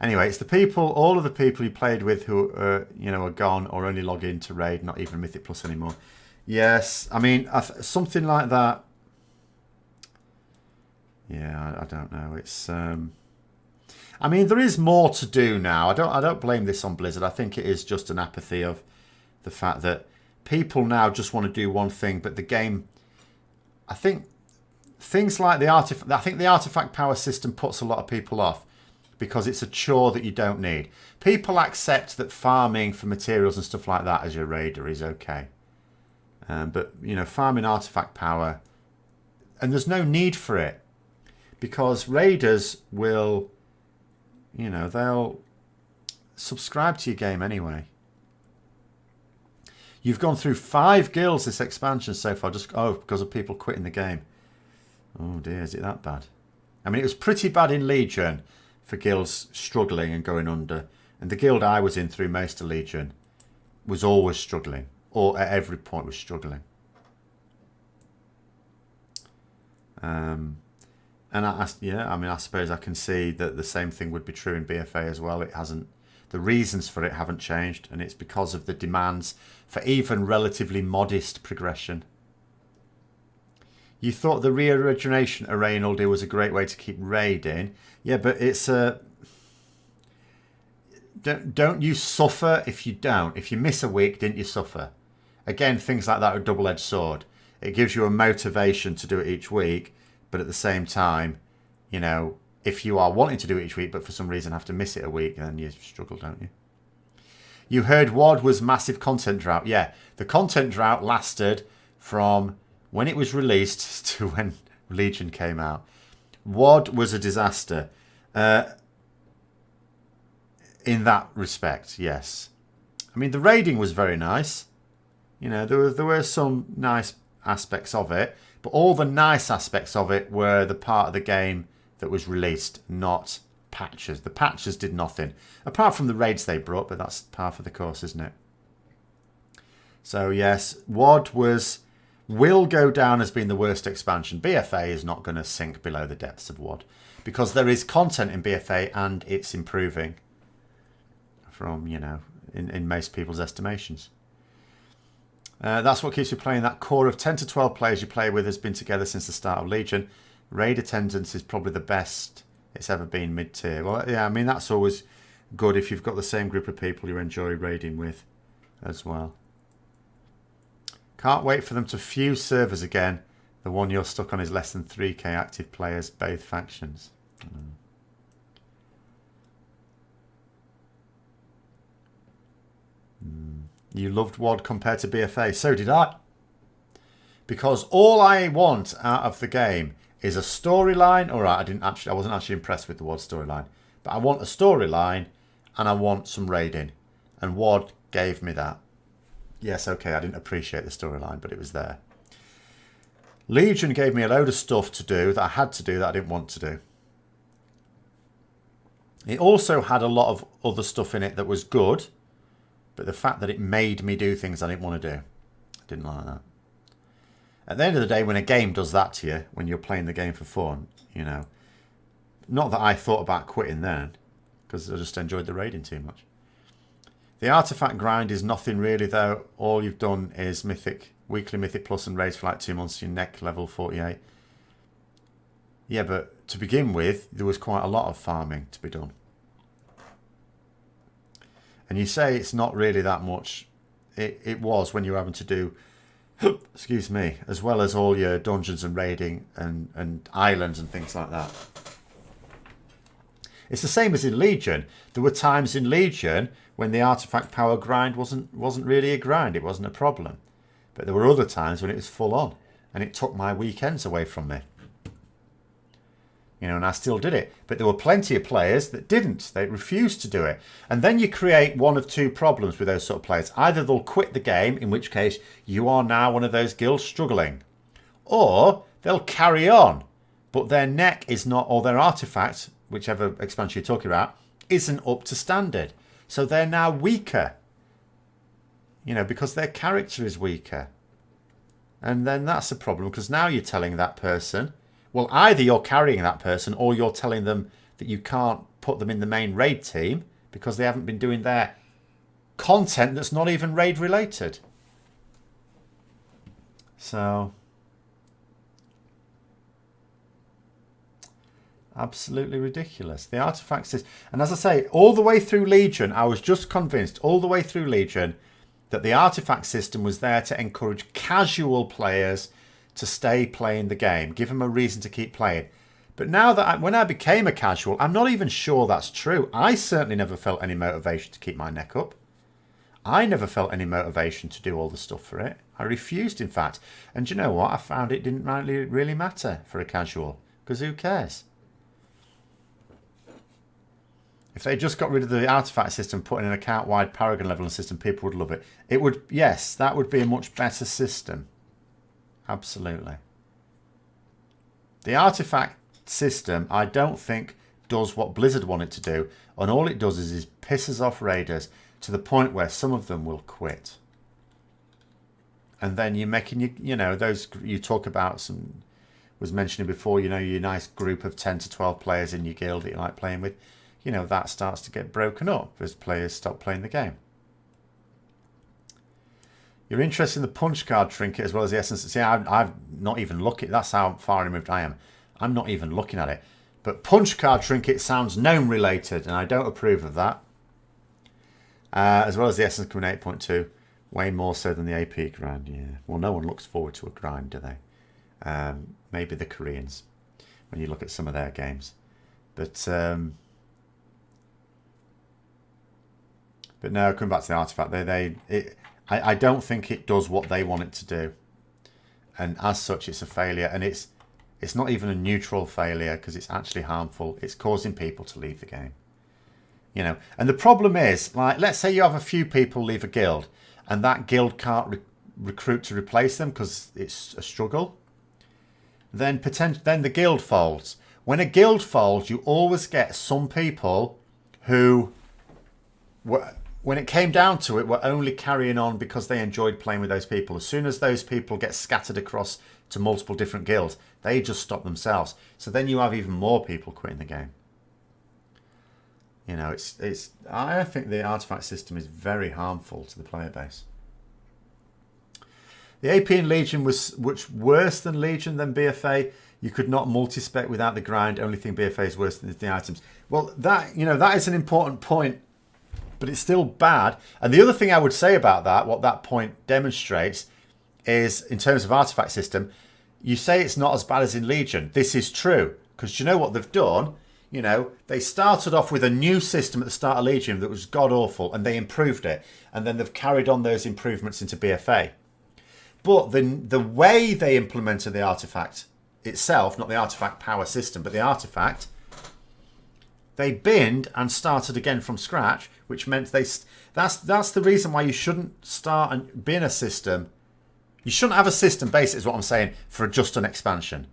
Anyway, it's the people, all of the people you played with who are gone or only log in to raid, not even Mythic Plus anymore. Yes, I mean, something like that. Yeah, I don't know. It's, I mean, there is more to do now. I don't blame this on Blizzard. I think it is just an apathy of the fact that people now just want to do one thing, but the game, I think things like the artifact power system puts a lot of people off because it's a chore that you don't need. People accept that farming for materials and stuff like that as your raider is okay. But, you know, farming artifact power, and there's no need for it because raiders will, you know, they'll subscribe to your game anyway. You've gone through 5 guilds this expansion so far because of people quitting the game. Oh dear, is it that bad? I mean, it was pretty bad in Legion for guilds struggling and going under. And the guild I was in through most of Legion was always struggling, or at every point was struggling. And I suppose I can see that the same thing would be true in BFA as well. It hasn't. The reasons for it haven't changed, and it's because of the demands for even relatively modest progression. You thought the re-origination array in Uldir was a great way to keep raiding. Yeah, but it's a... Don't you suffer if you don't? If you miss a week, didn't you suffer? Again, things like that are a double-edged sword. It gives you a motivation to do it each week, but at the same time, you know, if you are wanting to do it each week, but for some reason have to miss it a week, then you struggle, don't you? You heard WoD was massive content drought. Yeah, the content drought lasted from when it was released to when Legion came out. WoD was a disaster. In that respect, yes. I mean, the raiding was very nice. You know, there were some nice aspects of it, but all the nice aspects of it were the part of the game that was released, not patches. The patches did nothing, apart from the raids they brought, but that's par for the course, isn't it? So, yes, WoD will go down as being the worst expansion. BFA is not going to sink below the depths of WoD, because there is content in BFA and it's improving from, you know, in most people's estimations. That's what keeps you playing. That core of 10 to 12 players you play with has been together since the start of Legion. Raid attendance is probably the best it's ever been mid-tier. Well, yeah, I mean, that's always good if you've got the same group of people you enjoy raiding with as well. Can't wait for them to fuse servers again. The one you're stuck on is less than 3k active players, both factions. You loved WoD compared to BFA. So did I. Because all I want out of the game is a storyline. All right, I wasn't actually impressed with the WoD storyline, but I want a storyline and I want some raiding, and WoD gave me that. Yes, okay, I didn't appreciate the storyline, but it was there. Legion gave me a load of stuff to do that I had to do that I didn't want to do. It also had a lot of other stuff in it that was good, but the fact that it made me do things I didn't want to do, I didn't like that. At the end of the day, when a game does that to you, when you're playing the game for fun, you know, not that I thought about quitting then, because I just enjoyed the raiding too much. The artifact grind is nothing really, though. All you've done is Mythic, weekly Mythic Plus and raids for like 2 months, your neck level 48. Yeah, but to begin with, there was quite a lot of farming to be done. And you say it's not really that much. It was when you were having to do, excuse me, as well as all your dungeons and raiding and islands and things like that. It's the same as in Legion. There were times in Legion when the artifact power grind wasn't really a grind. It wasn't a problem. But there were other times when it was full on, and it took my weekends away from me. You know, and I still did it. But there were plenty of players that didn't. They refused to do it. And then you create one of two problems with those sort of players. Either they'll quit the game, in which case you are now one of those guilds struggling. Or they'll carry on, but their neck is not, or their artifact, whichever expansion you're talking about, isn't up to standard. So they're now weaker. You know, because their character is weaker. And then that's a problem, because now you're telling that person, well, either you're carrying that person or you're telling them that you can't put them in the main raid team because they haven't been doing their content that's not even raid related. So, absolutely ridiculous. The artifacts is, and as I say, all the way through Legion, I was just convinced all the way through Legion that the artifact system was there to encourage casual players to stay playing the game, give them a reason to keep playing. But now that when I became a casual, I'm not even sure that's true. I certainly never felt any motivation to keep my neck up. I never felt any motivation to do all the stuff for it. I refused, in fact. And you know what? I found it didn't really matter for a casual, because who cares? If they just got rid of the artifact system, put in an account-wide Paragon leveling system, people would love it. It would, yes, that would be a much better system. Absolutely. The artifact system, I don't think, does what Blizzard want it to do. And all it does is pisses off raiders to the point where some of them will quit. And then you're making, you know, those you talk about, some was mentioning before, you know, your nice group of 10 to 12 players in your guild that you like playing with. you know, that starts to get broken up as players stop playing the game. You're interested in the punch card trinket as well as the essence. See, I've not even looking. That's how far removed I am. I'm not even looking at it. But punch card trinket sounds gnome related, and I don't approve of that. As well as the essence coming 8.2. Way more so than the AP grind, yeah. Well, no one looks forward to a grind, do they? Maybe the Koreans, when you look at some of their games. But no, coming back to the artifact, I don't think it does what they want it to do. And as such, it's a failure. And it's not even a neutral failure because it's actually harmful. It's causing people to leave the game. You know, and the problem is, like, let's say you have a few people leave a guild and that guild can't recruit to replace them because it's a struggle. Then the guild folds. When a guild folds, you always get some people who, when it came down to it, were only carrying on because they enjoyed playing with those people. As soon as those people get scattered across to multiple different guilds, they just stop themselves. So then you have even more people quitting the game. You know, I think the artifact system is very harmful to the player base. The AP in Legion was worse than Legion than BFA. You could not multi-spec without the grind. Only thing BFA is worse than the items. Well, that is an important point, but it's still bad. And the other thing I would say about that, what that point demonstrates, is in terms of artifact system, you say it's not as bad as in Legion. This is true, because you know what they've done? You know, they started off with a new system at the start of Legion that was god-awful, and they improved it. And then they've carried on those improvements into BFA. But the way they implemented the artifact itself, not the artifact power system, but the artifact, they binned and started again from scratch, which meant that's the reason why you shouldn't start and bin a system. You shouldn't have a system base, is what I'm saying, for just an expansion.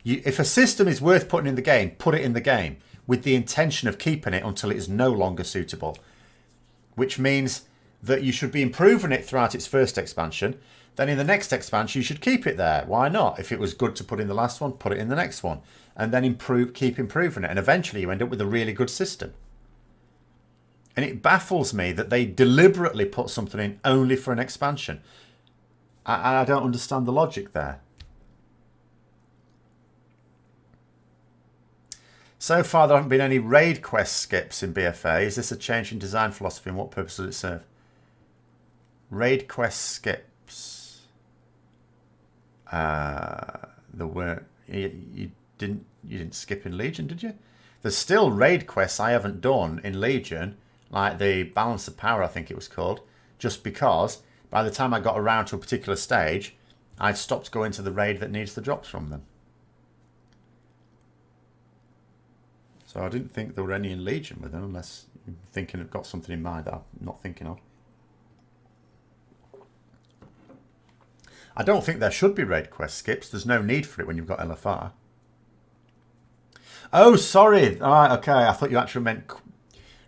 If a system is worth putting in the game, put it in the game with the intention of keeping it until it is no longer suitable. Which means that you should be improving it throughout its first expansion. Then in the next expansion, you should keep it there. Why not? If it was good to put in the last one, put it in the next one. And then keep improving it. And eventually you end up with a really good system. And it baffles me that they deliberately put something in only for an expansion. I don't understand the logic there. So far, there haven't been any raid quest skips in BFA. Is this a change in design philosophy, and what purpose does it serve? Raid quest skips. There were you didn't skip in Legion, did you? There's still raid quests I haven't done in Legion, like the Balance of Power, I think it was called, just because by the time I got around to a particular stage, I'd stopped going to the raid that needs the drops from them. So I didn't think there were any in Legion with them, unless you're thinking I've got something in mind that I'm not thinking of. I don't think there should be raid quest skips. There's no need for it when you've got LFR. Oh, sorry. All right, okay. I thought you actually meant...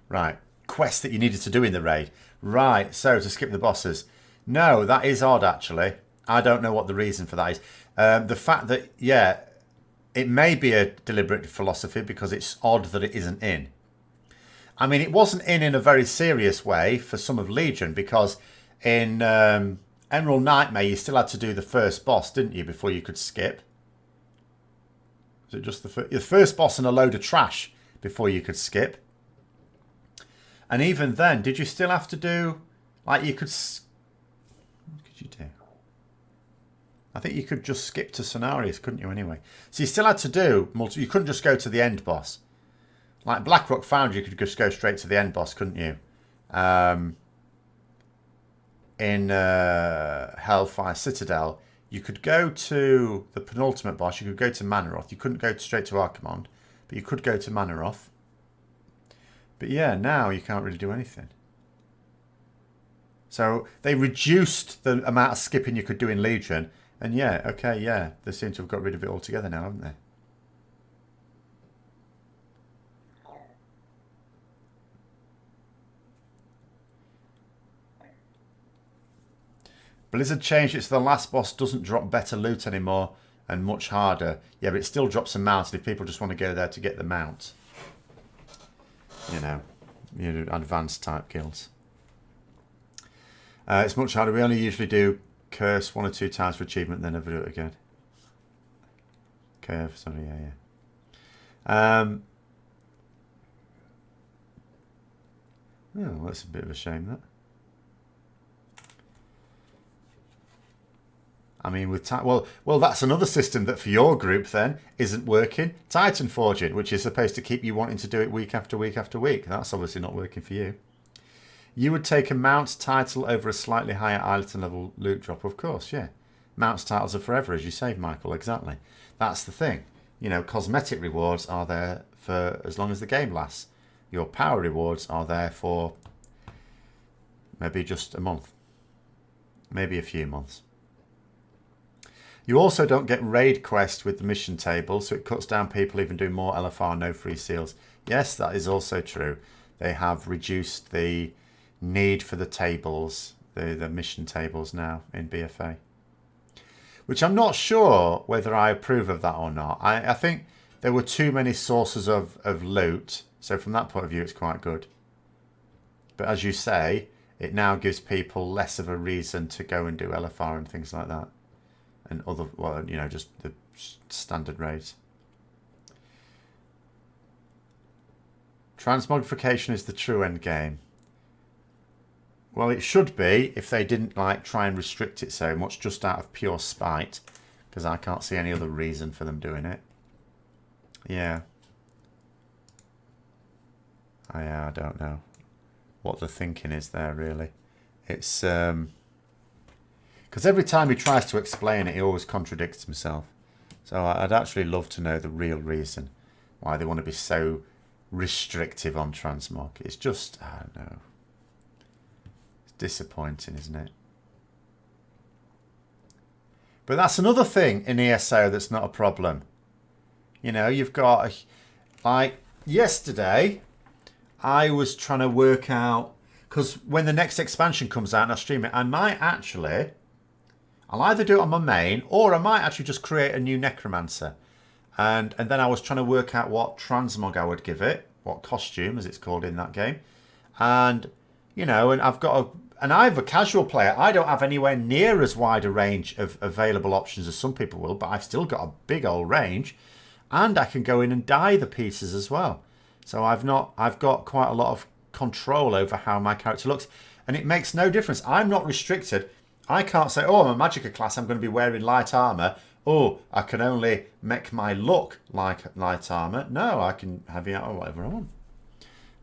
Right. Quests that you needed to do in the raid. Right. So to skip the bosses. No, that is odd, actually. I don't know what the reason for that is. The fact that, yeah... It may be a deliberate philosophy because it's odd that it isn't in. I mean, it wasn't in a very serious way for some of Legion because in Emerald Nightmare, you still had to do the first boss, didn't you, before you could skip? Was it just the first boss and a load of trash before you could skip? And even then, did you still have to do, like you could... What could you do? I think you could just skip to scenarios, couldn't you, anyway? So you still had to do... You couldn't just go to the end boss. Like Blackrock Foundry, you could just go straight to the end boss, couldn't you? In Hellfire Citadel, you could go to the penultimate boss. You could go to Manaroth. You couldn't go straight to Archimonde, but you could go to Manaroth. But yeah, now you can't really do anything. So they reduced the amount of skipping you could do in Legion. And yeah, okay, yeah, they seem to have got rid of it altogether now, haven't they? Blizzard changed it so the last boss doesn't drop better loot anymore and much harder. Yeah, but it still drops a mount if people just want to go there to get the mount. you know, your advanced type guilds. It's much harder. We only usually do curse 1 or 2 times for achievement, then never do it again. Curve, sorry, yeah. Oh, that's a bit of a shame, that. I mean, with well, that's another system that for your group then isn't working. Titan Forging, which is supposed to keep you wanting to do it week after week after week. That's obviously not working for you. You would take a Mount title over a slightly higher item level loot drop, of course, yeah. Mount's titles are forever, as you say, Michael, exactly. That's the thing. You know, cosmetic rewards are there for as long as the game lasts. Your power rewards are there for maybe just a month. Maybe a few months. You also don't get raid quest with the mission table, so it cuts down people even doing more LFR, no free seals. Yes, that is also true. They have reduced the need for the tables, the mission tables now in BFA. Which I'm not sure whether I approve of that or not. I think there were too many sources of loot, so from that point of view it's quite good. But as you say, it now gives people less of a reason to go and do LFR and things like that. And other, well, you know, just the standard raids. Transmogrification is the true end game. Well, it should be if they didn't like try and restrict it so much just out of pure spite, because I can't see any other reason for them doing it. Yeah. I don't know what the thinking is there, really. It's because every time he tries to explain it, he always contradicts himself. So I'd actually love to know the real reason why they want to be so restrictive on transmog. It's just, I don't know. It's disappointing, isn't it? But that's another thing in ESO that's not a problem. You know, you've got, like, yesterday, I was trying to work out, because when the next expansion comes out and I stream it, I might actually, I'll either do it on my main, or I might actually just create a new Necromancer. And then I was trying to work out what transmog I would give it, what costume, as it's called in that game. And, you know, and I've got and I'm a casual player. I don't have anywhere near as wide a range of available options as some people will, but I've still got a big old range. And I can go in and dye the pieces as well. So I've got quite a lot of control over how my character looks. And it makes no difference. I'm not restricted. I can't say, oh, I'm a Magicka class, I'm going to be wearing light armour. Oh, I can only make my look like light armour. No, I can have it out or whatever I want.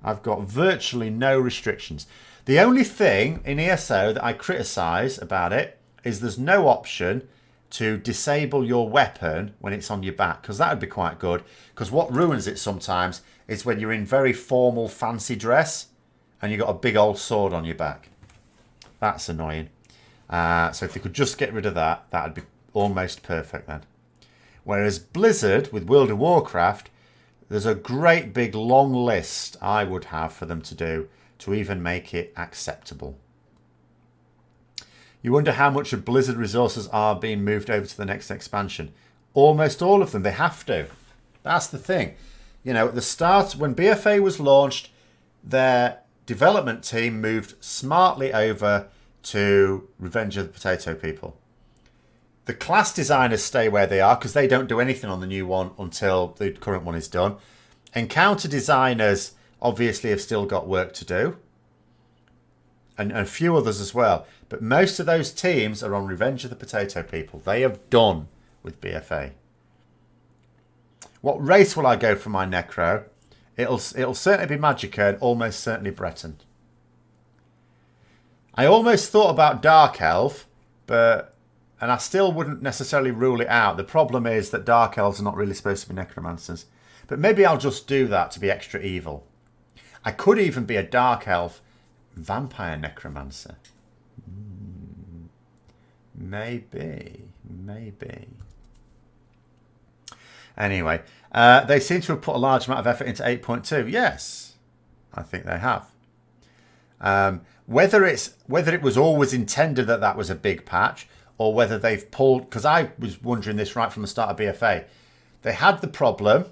I've got virtually no restrictions. The only thing in ESO that I criticise about it is there's no option to disable your weapon when it's on your back, because that would be quite good. Because what ruins it sometimes is when you're in very formal, fancy dress and you've got a big old sword on your back. That's annoying. So if they could just get rid of that, that would be almost perfect then. Whereas Blizzard, with World of Warcraft, there's a great big long list I would have for them to do to even make it acceptable. You wonder how much of Blizzard resources are being moved over to the next expansion. Almost all of them. They have to. That's the thing. You know, at the start, when BFA was launched, their development team moved smartly over to Revenge of the Potato People. The class designers stay where they are because they don't do anything on the new one until the current one is done. Encounter designers obviously have still got work to do. And a few others as well. But most of those teams are on Revenge of the Potato People. They have done with BFA. What race will I go for my Necro? It'll certainly be Magicka and almost certainly Breton. I almost thought about Dark Elf, and I still wouldn't necessarily rule it out. The problem is that Dark Elves are not really supposed to be Necromancers. But maybe I'll just do that to be extra evil. I could even be a Dark Elf Vampire Necromancer. Maybe. Anyway, they seem to have put a large amount of effort into 8.2. Yes, I think they have. Whether it was always intended that was a big patch, or whether they've pulled, because I was wondering this right from the start of BFA. They had the problem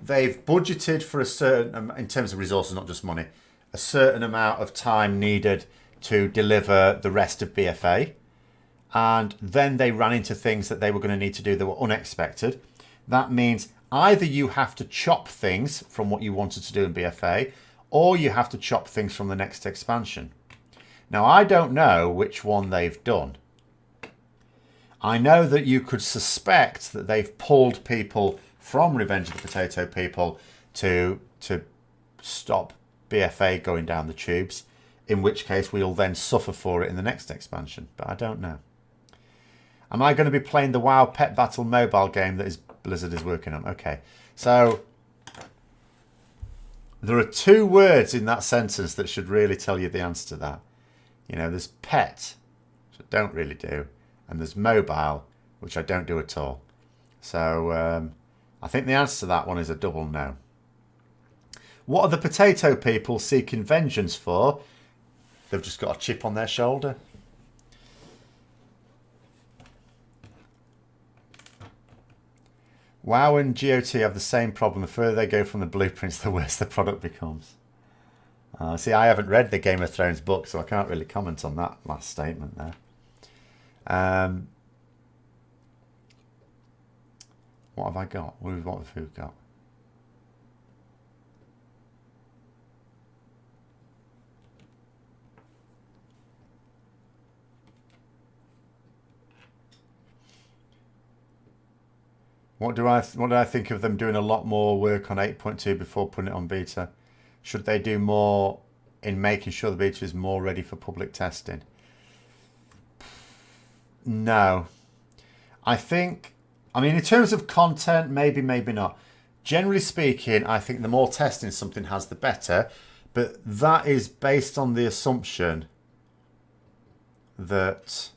they've budgeted for a certain, in terms of resources, not just money, a certain amount of time needed to deliver the rest of BFA. And then they ran into things that they were going to need to do that were unexpected. That means either you have to chop things from what you wanted to do in BFA, or you have to chop things from the next expansion. Now, I don't know which one they've done. I know that you could suspect that they've pulled people from Revenge of the Potato People to stop BFA going down the tubes, in which case we'll then suffer for it in the next expansion, but I don't know. Am I going to be playing the WoW Pet Battle mobile game that Blizzard is working on? Okay, so there are two words in that sentence that should really tell you the answer to that. You know, there's pet, which I don't really do, and there's mobile, which I don't do at all. So I think the answer to that one is a double no. What are the potato people seeking vengeance for? They've just got a chip on their shoulder. WoW and GOT have the same problem. The further they go from the blueprints, the worse the product becomes. See, I haven't read the Game of Thrones book, so I can't really comment on that last statement there. What have I got? What have who got? What do I think of them doing a lot more work on 8.2 before putting it on beta? Should they do more in making sure the beta is more ready for public testing? No. I mean, in terms of content, maybe, maybe not. Generally speaking, I think the more testing something has, the better. But that is based on the assumption that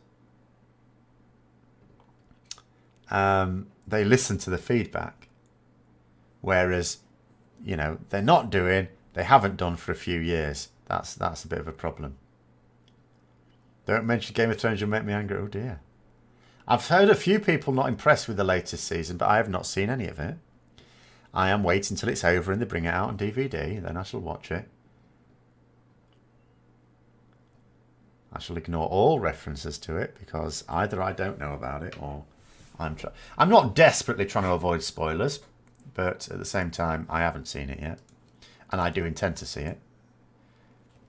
they listen to the feedback. Whereas, you know, they haven't done for a few years. That's a bit of a problem. Don't mention Game of Thrones, you'll make me angry. Oh dear. I've heard a few people not impressed with the latest season, but I have not seen any of it. I am waiting until it's over and they bring it out on DVD, then I shall watch it. I shall ignore all references to it because either I don't know about it or I'm not desperately trying to avoid spoilers, but at the same time, I haven't seen it yet, and I do intend to see it.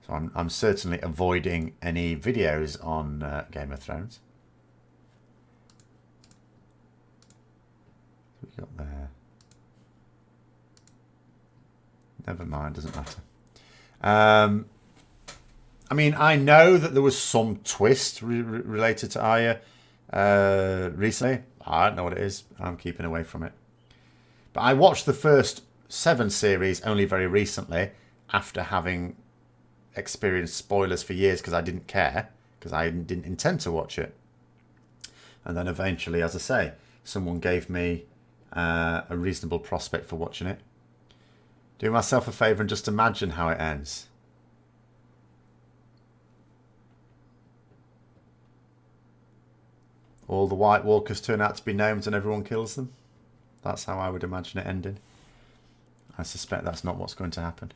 So I'm certainly avoiding any videos on Game of Thrones. What we got there? Never mind, doesn't matter. I mean, I know that there was some twist related to Arya recently. I don't know what it is. I'm keeping away from it. But I watched the first 7 series only very recently after having experienced spoilers for years because I didn't care, because I didn't intend to watch it. And then eventually, as I say, someone gave me a reasonable prospect for watching it. Do myself a favour and just imagine how it ends. All the White Walkers turn out to be gnomes and everyone kills them. That's how I would imagine it ending. I suspect that's not what's going to happen.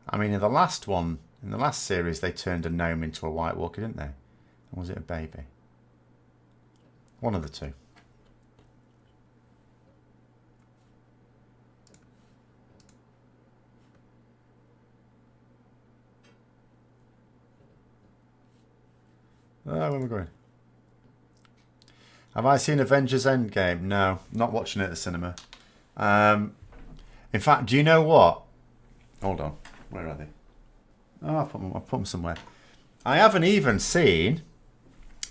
I mean, in the last series, they turned a gnome into a White Walker, didn't they? Or was it a baby? One of the two. Where are we going? Have I seen Avengers Endgame? No, not watching it at the cinema. In fact, do you know what? Hold on. Where are they? Oh, I'll put them somewhere. I haven't even seen,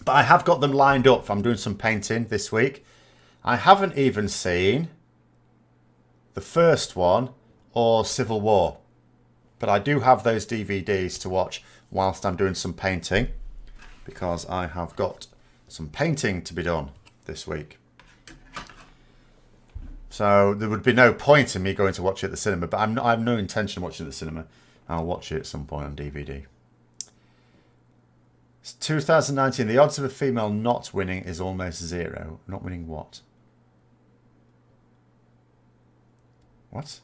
but I have got them lined up. I'm doing some painting this week. I haven't even seen the first one or Civil War. But I do have those DVDs to watch whilst I'm doing some painting, because I have got some painting to be done this week. So there would be no point in me going to watch it at the cinema, but I have no intention of watching it at the cinema. I'll watch it at some point on DVD. 2019, the odds of a female not winning is almost zero. Not winning what? What?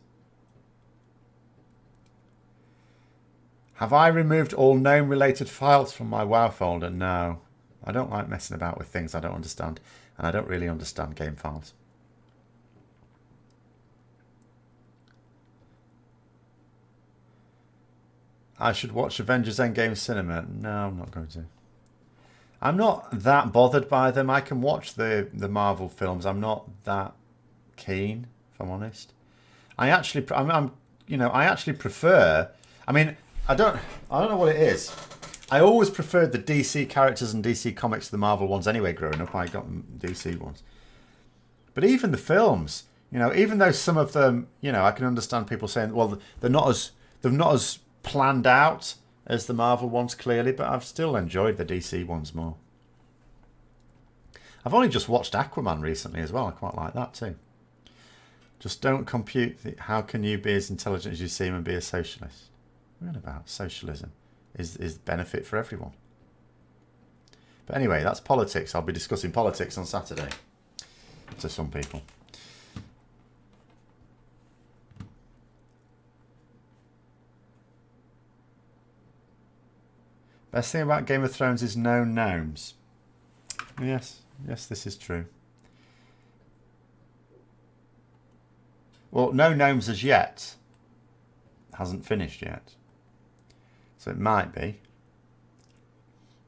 Have I removed all gnome-related files from my WoW folder? No. I don't like messing about with things I don't understand. And I don't really understand game files. I should watch Avengers Endgame cinema. No, I'm not going to. I'm not that bothered by them. I can watch the Marvel films. I'm not that keen, if I'm honest. I actually prefer. I mean, I don't know what it is. I always preferred the DC characters and DC comics to the Marvel ones anyway. Growing up, I got DC ones. But even the films, even though some of them, I can understand people saying, well, they're not as planned out as the Marvel ones, clearly, but I've still enjoyed the DC ones more. I've only just watched Aquaman recently as well. I quite like that too. Just don't compute. How can you be as intelligent as you seem and be a socialist? What about socialism? Is benefit for everyone. But anyway, that's politics. I'll be discussing politics on Saturday to some people. Best thing about Game of Thrones is no gnomes. Yes, this is true. Well, no gnomes as yet. Hasn't finished yet. So it might be.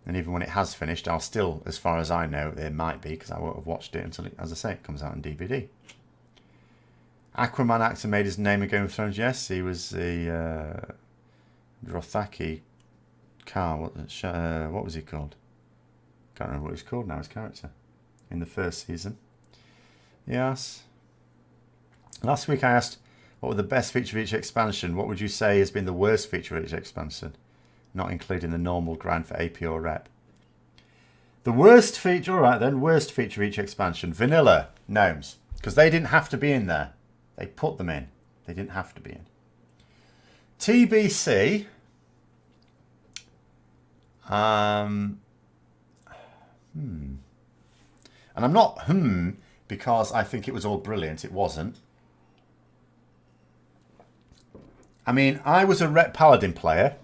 And even when it has finished, I'll still, as far as I know, it might be, because I won't have watched it until, as I say, it comes out on DVD. Aquaman actor made his name in Game of Thrones. Yes, he was the Dothraki Car. What was he called? Can't remember what he's called now, his character. In the first season. Yes. Last week I asked, what were the best feature of each expansion? What would you say has been the worst feature of each expansion? Not including the normal grind for AP or rep. The worst feature, alright then, worst feature of each expansion. Vanilla gnomes. Because they didn't have to be in there. They put them in. They didn't have to be in. TBC. And I'm not because I think it was all brilliant. It wasn't. I mean, I was a Rep Paladin player,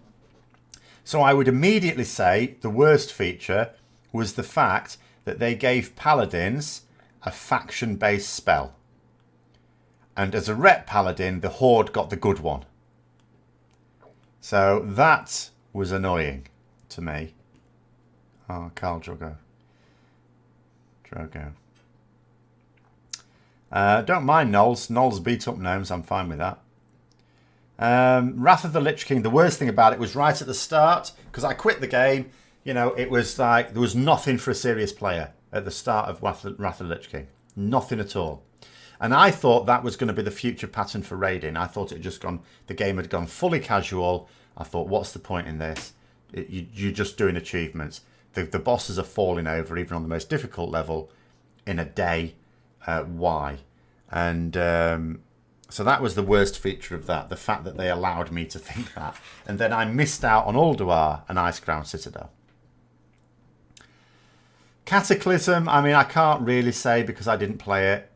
so I would immediately say the worst feature was the fact that they gave Paladins a faction-based spell. And as a Rep Paladin, the Horde got the good one. So that was annoying to me. Oh, Carl Drogo. Don't mind Knolls. Knolls beat up gnomes. I'm fine with that. Wrath of the Lich King. The worst thing about it was right at the start, because I quit the game. It was like there was nothing for a serious player at the start of Wrath of the Lich King. Nothing at all. And I thought that was going to be the future pattern for raiding. I thought the game had gone fully casual. I thought, what's the point in this? You're just doing achievements. The bosses are falling over, even on the most difficult level, in a day. Why? And so that was the worst feature of that, the fact that they allowed me to think that. And then I missed out on Ulduar and Icecrown Citadel. Cataclysm, I mean, I can't really say because I didn't play it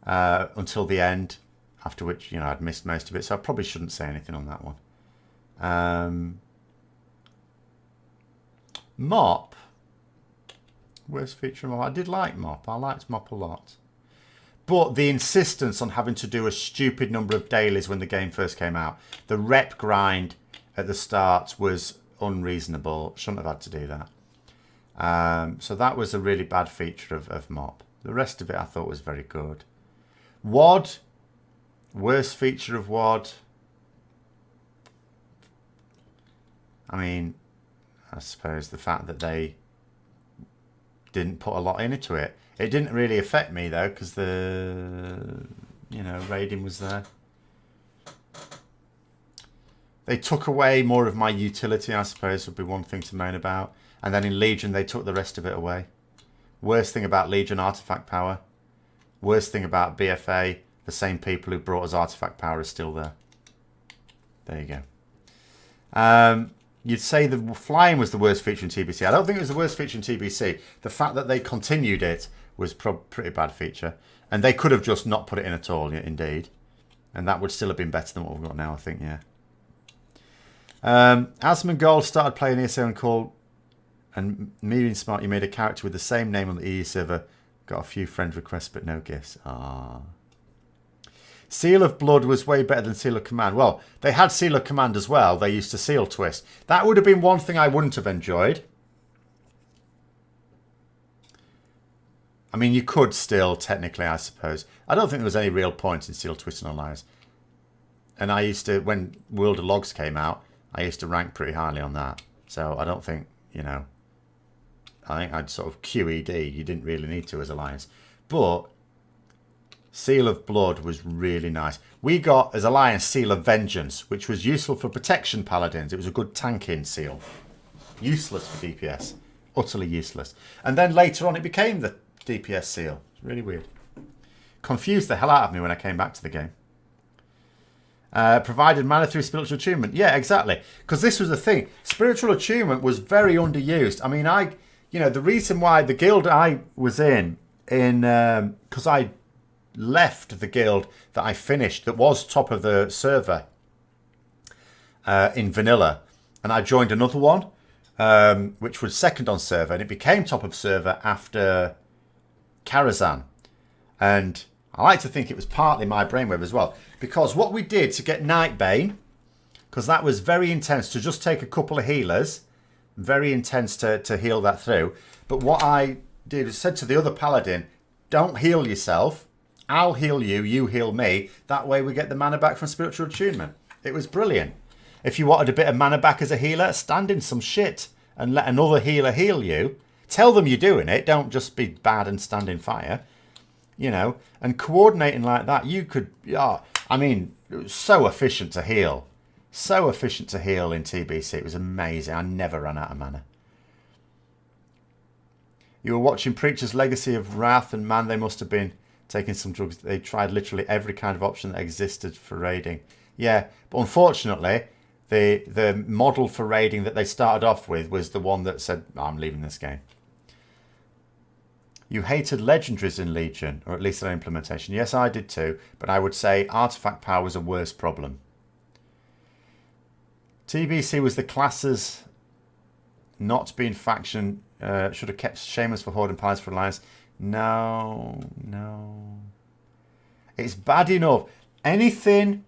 until the end, after which, I'd missed most of it, so I probably shouldn't say anything on that one. Mop. Worst feature of Mop. I did like Mop. I liked Mop a lot. But the insistence on having to do a stupid number of dailies when the game first came out. The rep grind at the start was unreasonable. Shouldn't have had to do that. So that was a really bad feature of Mop. The rest of it I thought was very good. WoD. Worst feature of WoD. I mean, I suppose the fact that they didn't put a lot into it. It didn't really affect me though, because the raiding was there. They took away more of my utility, I suppose, would be one thing to moan about. And then in Legion, they took the rest of it away. Worst thing about Legion, artifact power. Worst thing about BFA, the same people who brought us artifact power are still there. There you go. you'd say the flying was the worst feature in TBC. I don't think it was the worst feature in TBC. The fact that they continued it was pretty bad feature. And they could have just not put it in at all, indeed. And that would still have been better than what we've got now, I think, yeah. Asmongold started playing ESO and called, and me being smart, you made a character with the same name on the EE server. Got a few friend requests, but no gifts. Ah. Seal of Blood was way better than Seal of Command. Well, they had Seal of Command as well. They used to Seal Twist. That would have been one thing I wouldn't have enjoyed. I mean, you could still, technically, I suppose. I don't think there was any real point in Seal Twist and Alliance. And I used to, when World of Logs came out, I used to rank pretty highly on that. So I don't think, you know, I think I'd sort of QED. You didn't really need to as Alliance. But Seal of Blood was really nice. We got, as Alliance, Seal of Vengeance, which was useful for protection paladins. It was a good tanking seal. Useless for DPS. Utterly useless. And then later on it became the DPS seal. Really weird. Confused the hell out of me when I came back to the game. Provided mana through spiritual attunement. Yeah, exactly. Because this was the thing. Spiritual attunement was very underused. I mean, you know, the reason why the guild I was in because I left the guild that I finished, that was top of the server in vanilla, and I joined another one, which was second on server, and it became top of server after Karazhan. And I like to think it was partly my brainwave as well, because what we did to get Nightbane, because that was very intense, to just take a couple of healers, very intense to heal that through. But what I did is said to the other paladin, don't heal yourself, I'll heal you, you heal me. That way we get the mana back from spiritual attunement. It was brilliant. If you wanted a bit of mana back as a healer, stand in some shit and let another healer heal you. Tell them you're doing it. Don't just be bad and stand in fire. You know, and coordinating like that, you could, I mean, it was so efficient to heal. So efficient to heal in TBC. It was amazing. I never ran out of mana. You were watching Preacher's Legacy of Wrath, and man, they must have been taking some drugs. They tried literally every kind of option that existed for raiding. Yeah, but unfortunately, the model for raiding that they started off with was the one that said, I'm leaving this game. You hated legendaries in Legion, or at least their implementation. Yes, I did too, but I would say artifact power was a worse problem. TBC was the classes not being faction. Should have kept Shamus for Horde and Pies for Alliance. No. It's bad enough. Any faction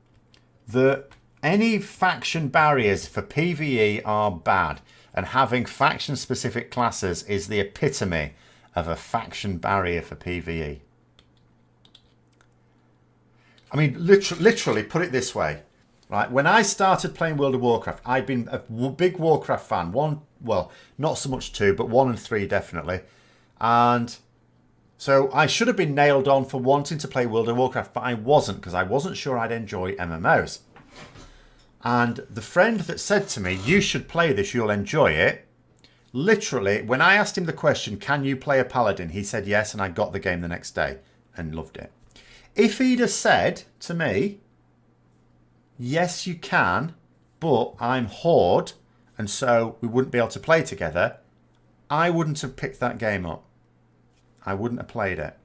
barriers for PvE are bad. And having faction-specific classes is the epitome of a faction barrier for PvE. I mean, literally, put it this way. Right, when I started playing World of Warcraft, I'd been a big Warcraft fan. Well, not so much 2, but 1 and 3 definitely. And so I should have been nailed on for wanting to play World of Warcraft, but I wasn't, because I wasn't sure I'd enjoy MMOs. And the friend that said to me, you should play this, you'll enjoy it. Literally, when I asked him the question, can you play a paladin? He said yes, and I got the game the next day and loved it. If he'd have said to me, yes, you can, but I'm Horde, and so we wouldn't be able to play together, I wouldn't have picked that game up. I wouldn't have played it.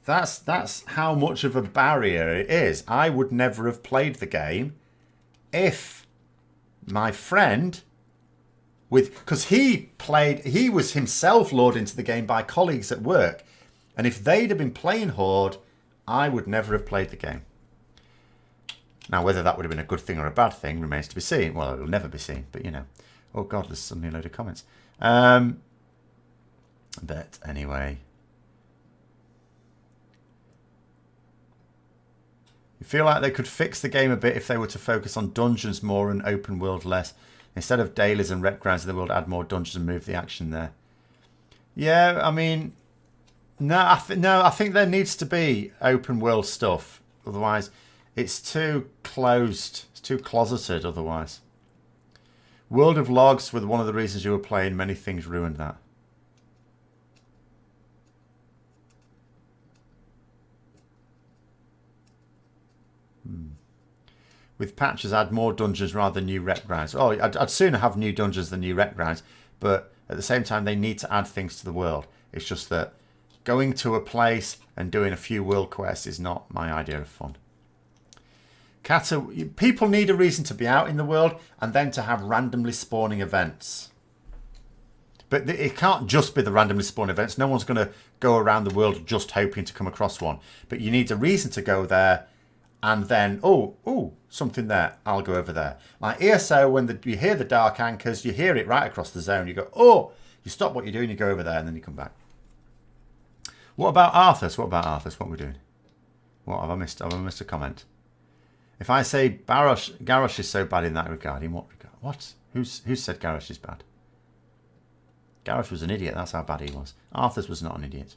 That's how much of a barrier it is. I would never have played the game if my friend, because he was himself lured into the game by colleagues at work, and if they'd have been playing Horde, I would never have played the game. Now, whether that would have been a good thing or a bad thing remains to be seen. Well, it'll never be seen, but you know. Oh God, there's suddenly a load of comments. But anyway. You feel like they could fix the game a bit if they were to focus on dungeons more and open world less. Instead of dailies and rep grounds in the world, add more dungeons and move the action there. Yeah, I mean, no, I think there needs to be open world stuff. Otherwise, it's too closed. It's too closeted otherwise. World of Logs was one of the reasons you were playing. Many things ruined that. with patches, add more dungeons rather than new rep grounds. Oh, I'd sooner have new dungeons than new rep grounds, but at the same time, they need to add things to the world. It's just that going to a place and doing a few world quests is not my idea of fun. Kata, people need a reason to be out in the world and then to have randomly spawning events. But it can't just be the randomly spawning events. No one's going to go around the world just hoping to come across one. But you need a reason to go there and then, oh, something there. I'll go over there. Like ESO, when you hear the dark anchors, you hear it right across the zone. You go, oh, you stop what you're doing, you go over there, and then you come back. What about Arthas? What are we doing? What have I missed? Have I missed a comment? If I say Garrosh is so bad in that regard, in what regard? What? Who said Garrosh is bad? Garrosh was an idiot. That's how bad he was. Arthas was not an idiot.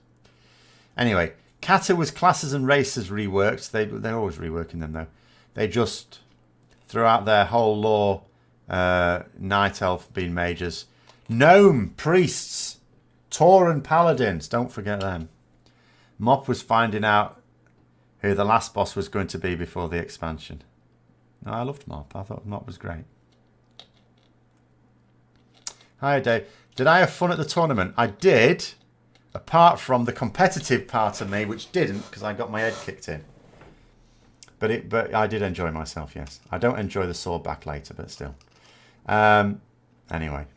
Anyway, Kata was classes and races reworked. They're always reworking them, though. They just threw out their whole lore. Night Elf being mages. Gnome priests. Tauren paladins. Don't forget them. Mop was finding out who the last boss was going to be before the expansion. No, I loved Mop. I thought Mop was great. Hi, Dave. Did I have fun at the tournament? I did, apart from the competitive part of me, which didn't because I got my head kicked in. But I did enjoy myself, yes. I don't enjoy the sword back later, but still. Anyway.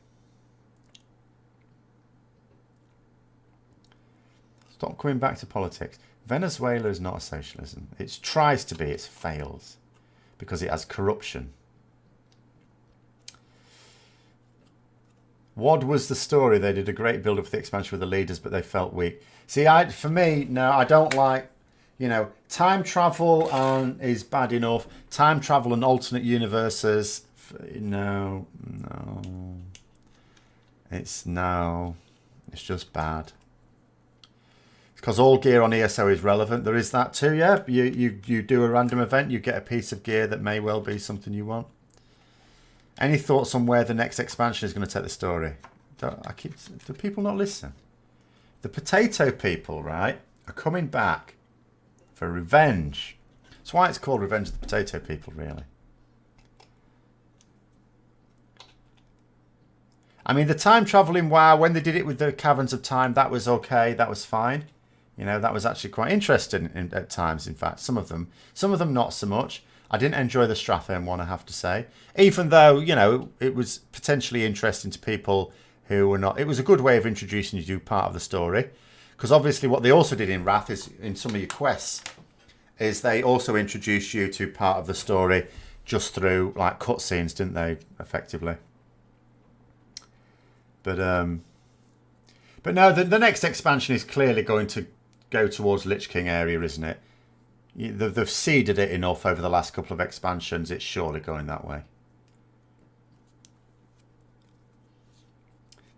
Stop coming back to politics. Venezuela is not a socialism. It tries to be, it fails. Because it has corruption. What was the story? They did a great build-up for the expansion with the leaders, but they felt weak. See, for me, no, I don't like, time travel is bad enough. Time travel and alternate universes, no. It's just bad. Because all gear on ESO is relevant. There is that too, yeah. You do a random event, you get a piece of gear that may well be something you want. Any thoughts on where the next expansion is going to take the story? Do people not listen? The potato people, right, are coming back for revenge. That's why it's called Revenge of the Potato People, really. I mean, the time travel in WoW, when they did it with the Caverns of Time, that was okay. That was fine. That was actually quite interesting at times, in fact. Some of them not so much. I didn't enjoy the Strathern one, I have to say. Even though, it was potentially interesting to people who were not... It was a good way of introducing you to part of the story. Because obviously what they also did in Wrath is, in some of your quests, is they also introduced you to part of the story just through, like, cutscenes, didn't they, effectively? But no, the next expansion is clearly going to go towards Lich King area, isn't it? They've seeded it enough over the last couple of expansions. It's surely going that way.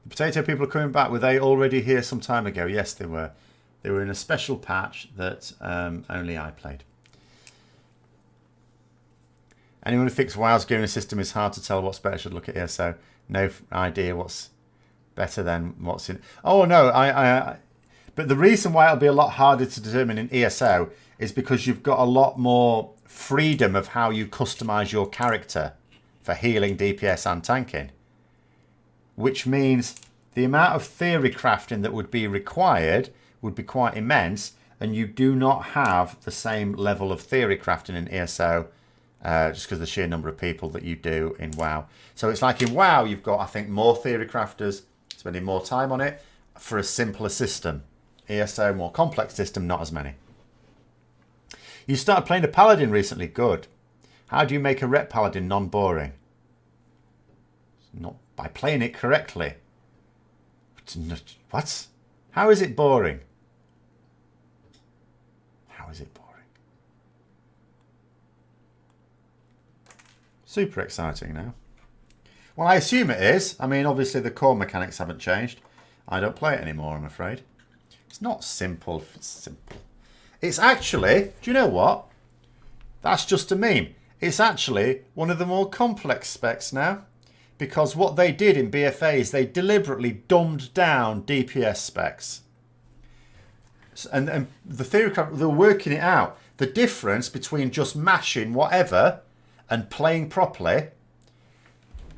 The potato people are coming back. Were they already here some time ago? Yes, they were. They were in a special patch that only I played. Anyone who thinks WoW's gearing system is hard to tell what's better should look at ESO. No idea what's better than what's in... Oh, no. But the reason why it'll be a lot harder to determine in ESO is because you've got a lot more freedom of how you customize your character for healing, DPS and tanking. Which means the amount of theory crafting that would be required would be quite immense, and you do not have the same level of theory crafting in ESO just because of the sheer number of people that you do in WoW. So it's like in WoW you've got, I think, more theory crafters spending more time on it for a simpler system. ESO, more complex system, not as many. You started playing a paladin recently. Good. How do you make a rep paladin non-boring? Not by playing it correctly. What? How is it boring? How is it boring? Super exciting now. Well, I assume it is. I mean, obviously the core mechanics haven't changed. I don't play it anymore, I'm afraid. It's not simple. It's simple. It's actually, do you know what? That's just a meme. It's actually one of the more complex specs now. Because what they did in BFA is they deliberately dumbed down DPS specs. And the theory, they're working it out. The difference between just mashing whatever and playing properly,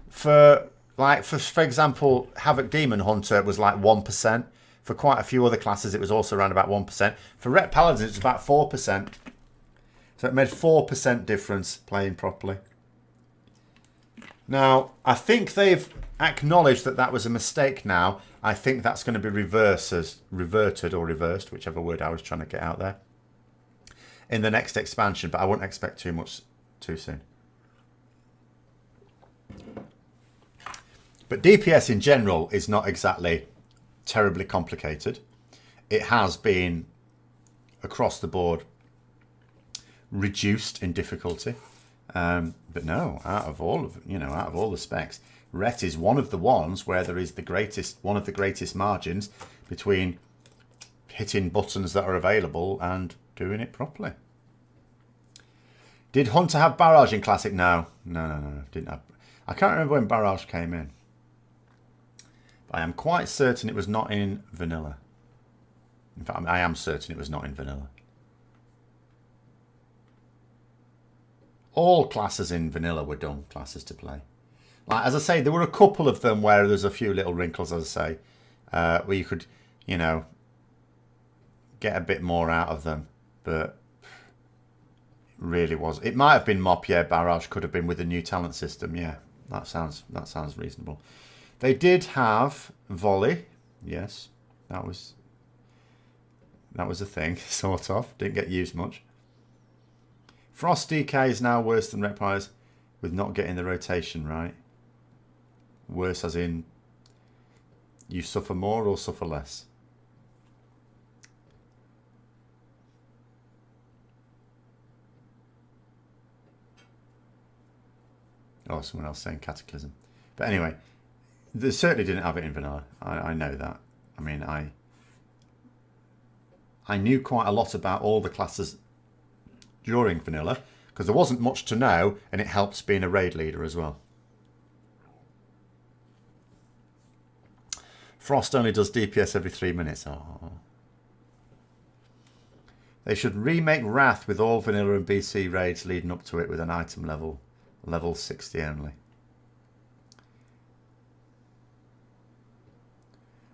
for example, Havoc Demon Hunter was like 1%. For quite a few other classes, it was also around about 1%. For Ret Paladins, it's about 4%. So it made 4% difference playing properly. Now, I think they've acknowledged that that was a mistake now. I think that's going to be reverted or reversed, whichever word I was trying to get out there, in the next expansion, but I wouldn't expect too much too soon. But DPS in general is not exactly terribly complicated. It has been across the board reduced in difficulty, but no, out of all the specs, Ret is one of the ones where there is one of the greatest margins between hitting buttons that are available and doing it properly. Did Hunter have Barrage in Classic? No, didn't have. I can't remember when Barrage came in. I am quite certain it was not in Vanilla. In fact, I am certain it was not in Vanilla. All classes in Vanilla were dumb classes to play. Like, as I say, there were a couple of them where there's a few little wrinkles, as I say, where you could, get a bit more out of them. But really was. It might have been Mop, yeah, Barrage could have been with the new talent system, yeah. That sounds reasonable. They did have Volley, yes. That was a thing, sort of. Didn't get used much. Frost DK is now worse than Reprise with not getting the rotation right. Worse as in you suffer more or suffer less? Oh, someone else saying Cataclysm. But anyway, they certainly didn't have it in Vanilla. I know that. I mean, I knew quite a lot about all the classes during Vanilla, because there wasn't much to know, and it helps being a raid leader as well. Frost only does DPS every 3 minutes. Oh. They should remake Wrath with all Vanilla and BC raids leading up to it with an item level 60 only.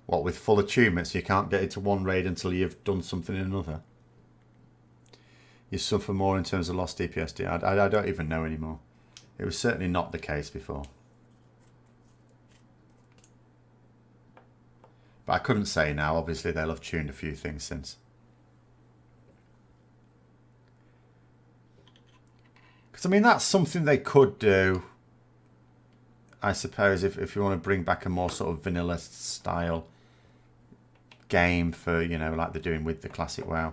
What, with full attunements, you can't get into one raid until you've done something in another? You suffer more in terms of lost DPS. I don't even know anymore. It was certainly not the case before. But I couldn't say now. Obviously, they'll have tuned a few things since. Because, I mean, that's something they could do, I suppose, if you want to bring back a more sort of vanilla style game for, like they're doing with the classic WoW.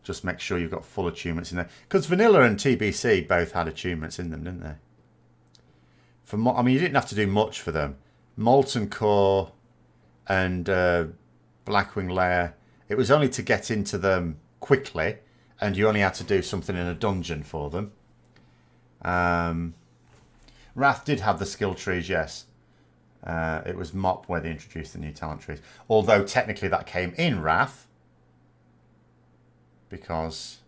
Just make sure you've got full attunements in there. Because Vanilla and TBC both had attunements in them, didn't they? I mean, you didn't have to do much for them. Molten Core and Blackwing Lair, it was only to get into them quickly, and you only had to do something in a dungeon for them. Wrath did have the skill trees, yes. It was Mop where they introduced the new talent trees. Although technically that came in Wrath, because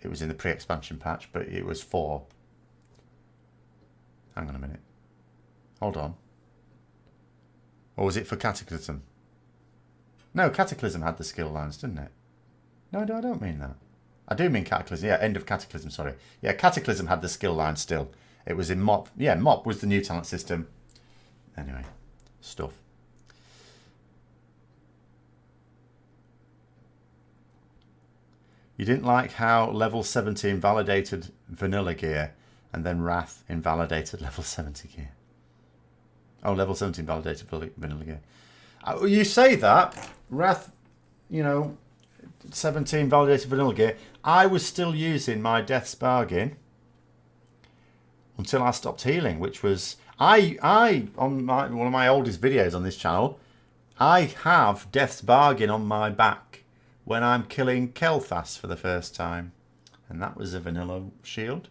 it was in the pre-expansion patch, but it was for... Hang on a minute. Hold on. Or was it for Cataclysm? No, Cataclysm had the skill lines, didn't it? No, I don't mean that. I do mean Cataclysm. Yeah, end of Cataclysm, sorry. Yeah, Cataclysm had the skill line still. It was in Mop. Yeah, Mop was the new talent system. Anyway, stuff. You didn't like how level 70 invalidated vanilla gear and then Wrath invalidated level 70 gear. Oh, level 70 invalidated vanilla gear. You say that. Wrath, 17 validated vanilla gear. I was still using my Death's Bargain until I stopped healing, which was... I on one of my oldest videos on this channel, I have Death's Bargain on my back when I'm killing Kel'Thas for the first time. And that was a vanilla shield.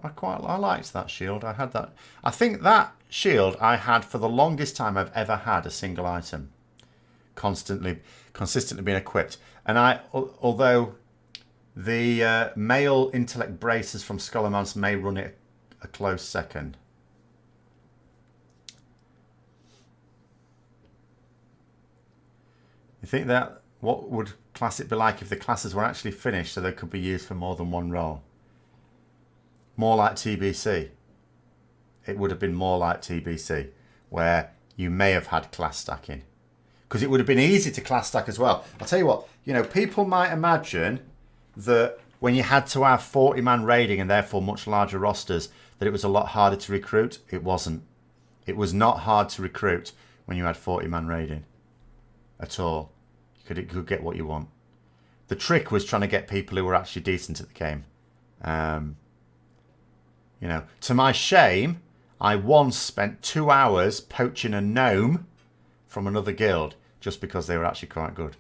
I liked that shield. I had that. I think that shield I had for the longest time I've ever had a single item. Consistently being equipped. And although The male intellect bracers from Scholarmance may run it a close second. You think that what would class it be like if the classes were actually finished so they could be used for more than one role? More like TBC. It would have been more like TBC, where you may have had class stacking. Because it would have been easy to class stack as well. I'll tell you what, you know, people might imagine that when you had to have 40-man raiding and therefore much larger rosters, that it was a lot harder to recruit. It wasn't. It was not hard to recruit when you had 40-man raiding at all. You could get what you want. The trick was trying to get people who were actually decent at the game. You know, to my shame, I once spent 2 hours poaching a gnome from another guild just because they were actually quite good.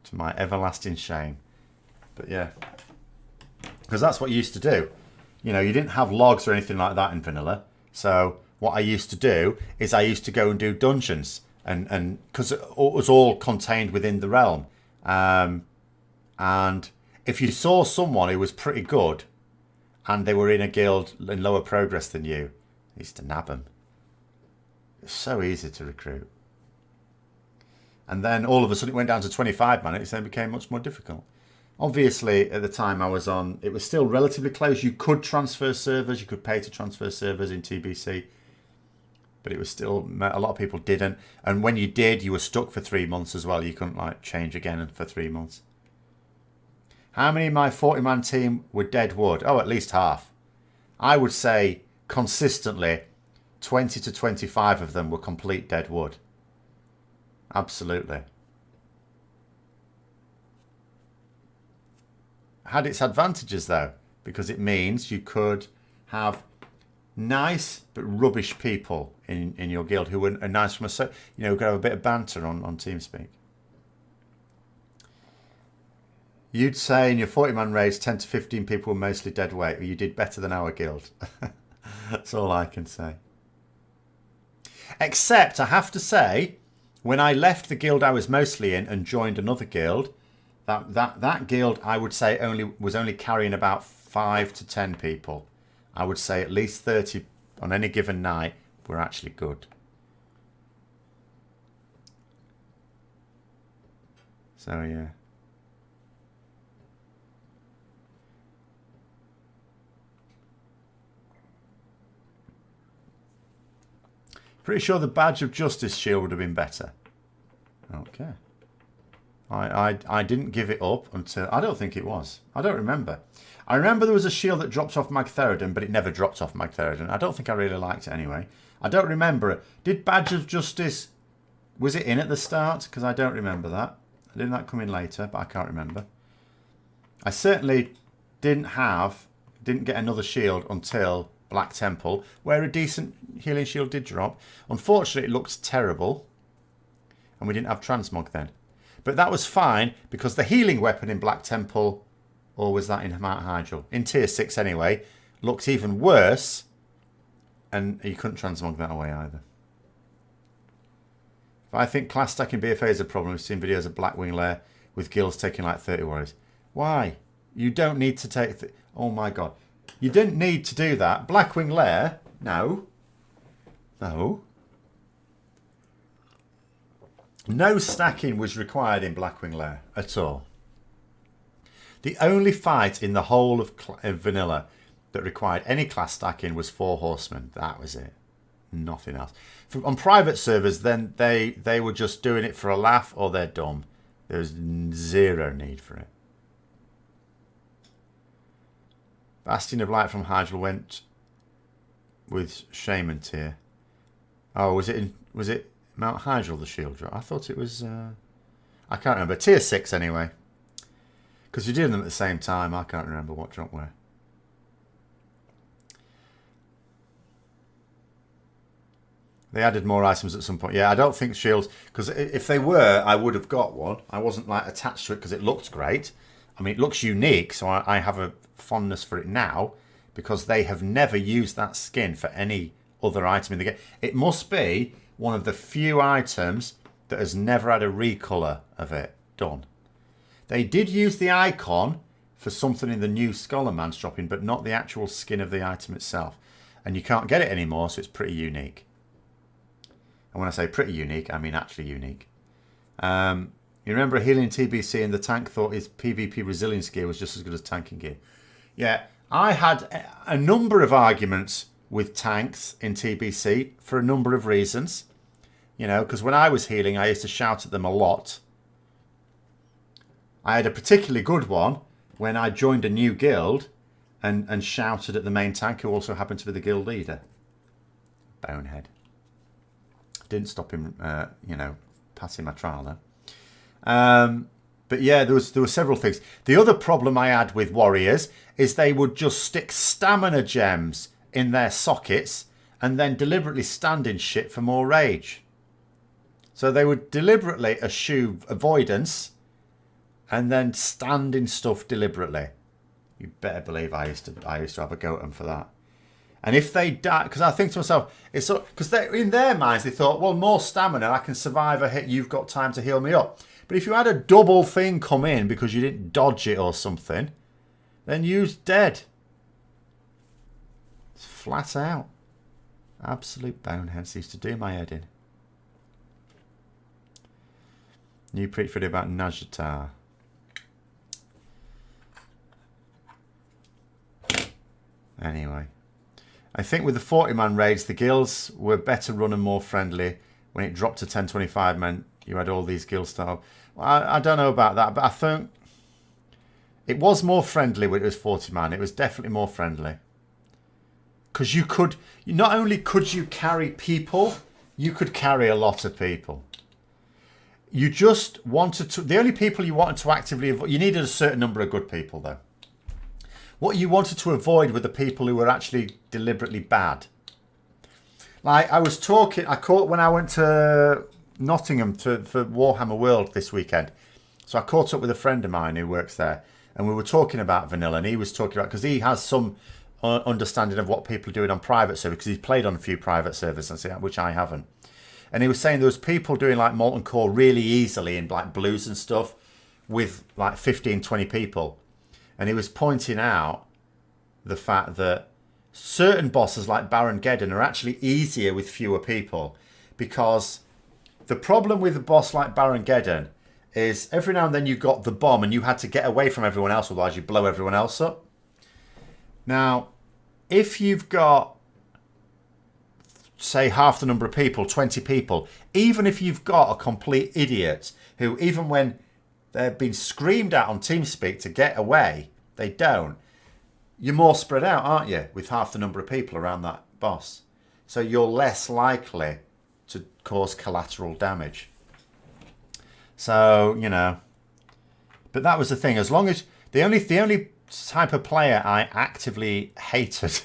To my everlasting shame. But yeah, because that's what you used to do. You know, you didn't have logs or anything like that in vanilla. So what I used to do is I used to go and do dungeons, and because it was all contained within the realm. And if you saw someone who was pretty good and they were in a guild in lower progress than you, you used to nab them. It's so easy to recruit. And then all of a sudden it went down to 25 man. It then became much more difficult. Obviously, at the time I was on, it was still relatively close. You could transfer servers. You could pay to transfer servers in TBC. But it was still, a lot of people didn't. And when you did, you were stuck for 3 months as well. You couldn't like change again for 3 months. How many of my 40-man team were dead wood? Oh, at least half. I would say consistently 20 to 25 of them were complete dead wood. Absolutely. Had its advantages though, because it means you could have nice but rubbish people in your guild who were nice from a, you know, could have a bit of banter on TeamSpeak. You'd say in your 40-man raids 10 to 15 people were mostly dead weight, or you did better than our guild. That's all I can say. Except I have to say, when I left the guild I was mostly in and joined another guild, that guild I would say was only carrying about 5 to 10 people. I would say at least 30 on any given night were actually good. So yeah. Pretty sure the Badge of Justice shield would have been better. Okay. I didn't give it up until... I don't think it was. I don't remember. I remember there was a shield that dropped off Magtheridon, but it never dropped off Magtheridon. I don't think I really liked it anyway. I don't remember it. Did Badge of Justice... Was it in at the start? Because I don't remember that. Didn't that come in later? But I can't remember. I certainly didn't get another shield until Black Temple, where a decent healing shield did drop. Unfortunately, it looked terrible. And we didn't have Transmog then. But that was fine, because the healing weapon in Black Temple, or was that in Mount Hydril? In Tier 6 anyway, looked even worse. And you couldn't transmog that away either. But I think class stacking BFA is a problem. We've seen videos of Blackwing Lair with guilds taking like 30 warriors. Why? You don't need to take... Oh my god. You didn't need to do that. Blackwing Lair? No. No. No stacking was required in Blackwing Lair at all. The only fight in the whole of vanilla that required any class stacking was 4 horsemen. That was it. Nothing else. On private servers, then they were just doing it for a laugh or they're dumb. There was zero need for it. Bastion of Light from Hydril went with Shaman tier. Oh, was it Mount Hydril the shield drop? I thought it was... I can't remember. Tier 6 anyway. Because you're doing them at the same time. I can't remember what drop where. They added more items at some point. Yeah, I don't think shields... Because if they were, I would have got one. I wasn't like attached to it because it looked great. I mean, it looks unique, so I have a fondness for it now. Because they have never used that skin for any other item in the game. It must be one of the few items that has never had a recolor of it done. They did use the icon for something in the new Scholar Man's dropping, but not the actual skin of the item itself. And you can't get it anymore, so it's pretty unique. And when I say pretty unique, I mean actually unique. You remember a healing TBC and the tank thought his PvP resilience gear was just as good as tanking gear. Yeah, I had a number of arguments with tanks in TBC for a number of reasons. You know, because when I was healing, I used to shout at them a lot. I had a particularly good one when I joined a new guild and shouted at the main tank, who also happened to be the guild leader. Bonehead. Didn't stop him, you know, passing my trial though. But yeah, there were several things. The other problem I had with warriors is they would just stick stamina gems in their sockets and then deliberately stand in shit for more rage. So they would deliberately eschew avoidance and then stand in stuff deliberately. You better believe I used to have a go at them for that. And if they die, because I think to myself, it's because in their minds they thought, well, more stamina, I can survive a hit. You've got time to heal me up. But if you had a double thing come in because you didn't dodge it or something, then you're dead. It's flat out. Absolute boneheads used to do my head in. New preach video about Najatar. Anyway, I think with the 40-man raids, the guilds were better run and more friendly. When it dropped to 10-25 men, you had all these guild style. Well, I don't know about that, but I think it was more friendly when it was 40-man. It was definitely more friendly. Because you could, not only could you carry people, you could carry a lot of people. You just wanted to, the only people you wanted to actively avoid, you needed a certain number of good people though. What you wanted to avoid were the people who were actually deliberately bad. Like I caught when I went to Nottingham for Warhammer World this weekend. So I caught up with a friend of mine who works there and we were talking about vanilla and he was talking about, because he has some understanding of what people are doing on private servers because he's played on a few private servers, which I haven't. And he was saying there was people doing like Molten Core really easily in like blues and stuff with like 15, 20 people. And he was pointing out the fact that certain bosses like Baron Geddon are actually easier with fewer people, because the problem with a boss like Baron Geddon is every now and then you got the bomb and you had to get away from everyone else, otherwise you blow everyone else up. Now, if you've got, say, half the number of people, 20 people, even if you've got a complete idiot who, even when they've been screamed at on TeamSpeak to get away, they don't. You're more spread out, aren't you, with half the number of people around that boss. So you're less likely to cause collateral damage. So, you know. But that was the thing. As long as the only type of player I actively hated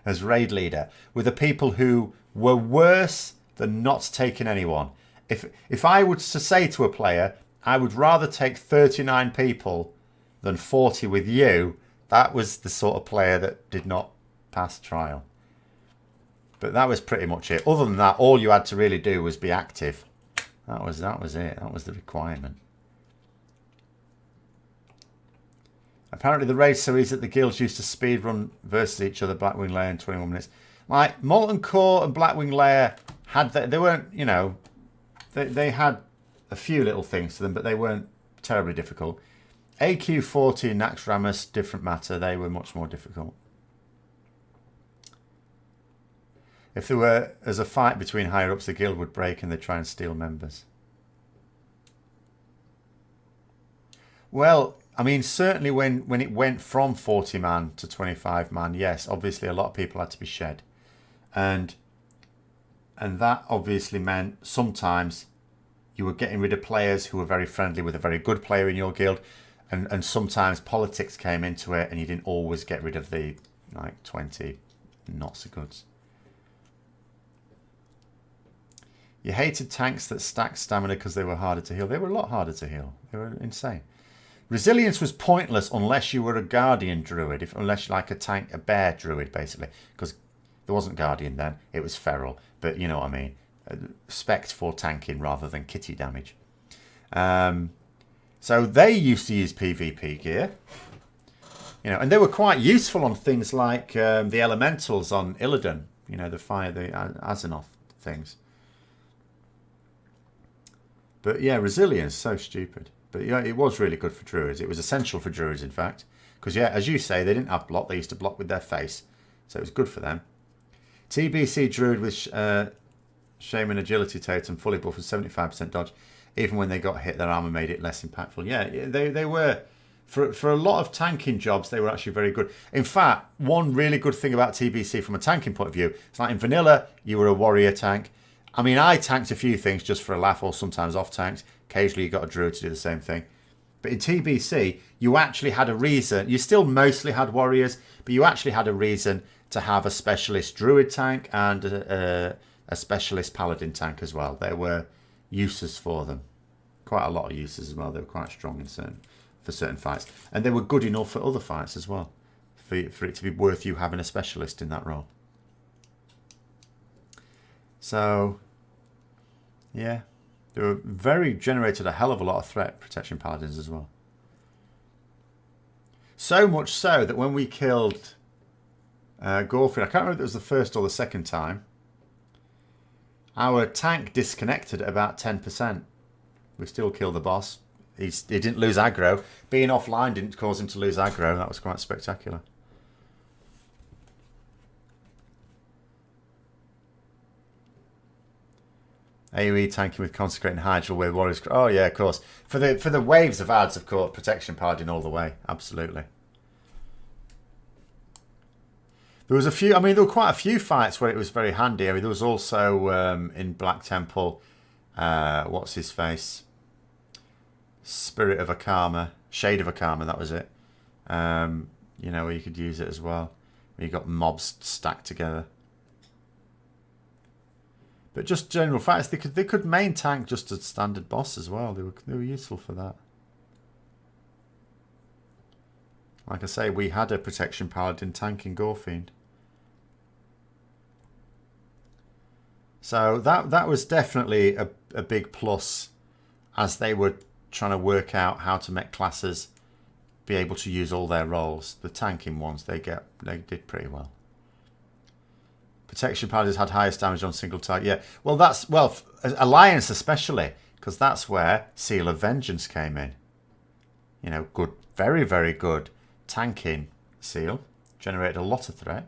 as raid leader were the people who were worse than not taking anyone. If I was to say to a player, I would rather take 39 people than 40 with you, that was the sort of player that did not pass trial. But that was pretty much it. Other than that, all you had to really do was be active. That was it. That was the requirement. Apparently the raid series that the guilds used to speedrun versus each other, Blackwing Lair in 21 minutes. Like Molten Core and Blackwing Lair had they weren't, you know, they had a few little things to them, but they weren't terribly difficult. AQ40 and Naxxramas, different matter. They were much more difficult. If there were as a fight between higher ups, the guild would break and they'd try and steal members. Well, I mean, certainly when it went from 40 man to 25 man, yes, obviously a lot of people had to be shed. And that obviously meant sometimes you were getting rid of players who were very friendly with a very good player in your guild. And sometimes politics came into it and you didn't always get rid of the like 20 not so goods. You hated tanks that stacked stamina because they were harder to heal. They were a lot harder to heal. They were insane. Resilience was pointless unless you were a Guardian Druid, unless like a bear Druid, basically. Because there wasn't Guardian then, it was Feral. But you know what I mean. spec'd for tanking rather than kitty damage. So they used to use PvP gear. You know, and they were quite useful on things like the elementals on Illidan. You know, the Azeroth things. But yeah, resilience, so stupid. But yeah, it was really good for Druids. It was essential for Druids, in fact. Because yeah, as you say, they didn't have block. They used to block with their face. So it was good for them. TBC Druid with Shaman Agility Totem, fully buffed with 75% dodge. Even when they got hit, their armor made it less impactful. Yeah, they were... For a lot of tanking jobs, they were actually very good. In fact, one really good thing about TBC from a tanking point of view, it's like in vanilla, you were a warrior tank. I mean, I tanked a few things just for a laugh or sometimes off-tanked. Occasionally you got a druid to do the same thing. But in TBC, you actually had a reason. You still mostly had warriors, but you actually had a reason to have a specialist druid tank and a specialist paladin tank as well. There were uses for them. Quite a lot of uses as well. They were quite strong in for certain fights. And they were good enough for other fights as well. For it to be worth you having a specialist in that role. So, yeah. They were generated a hell of a lot of threat, protection paladins as well. So much so that when we killed Gorfin, I can't remember if it was the first or the second time, our tank disconnected at about 10%. We still killed the boss. He didn't lose aggro. Being offline didn't cause him to lose aggro. That was quite spectacular. AoE tanking with Consecrating Hydra where warriors... Oh, yeah, of course. For the waves of ads, of course, Protection Paladin all the way. Absolutely. There was a few... I mean, there were quite a few fights where it was very handy. I mean, there was also in Black Temple... what's his face? Spirit of Akama. Shade of Akama, that was it. You know, where you could use it as well. Where you got mobs stacked together. But just general fights, they could main tank just a standard boss as well. They were useful for that. Like I say, we had a Protection Paladin tanking Gorefiend. So that was definitely a big plus as they were trying to work out how to make classes be able to use all their roles. The tanking ones, they did pretty well. Protection Paladins had highest damage on single target. Yeah, well, Alliance especially, because that's where Seal of Vengeance came in. You know, good, very, very good tanking seal. Generated a lot of threat.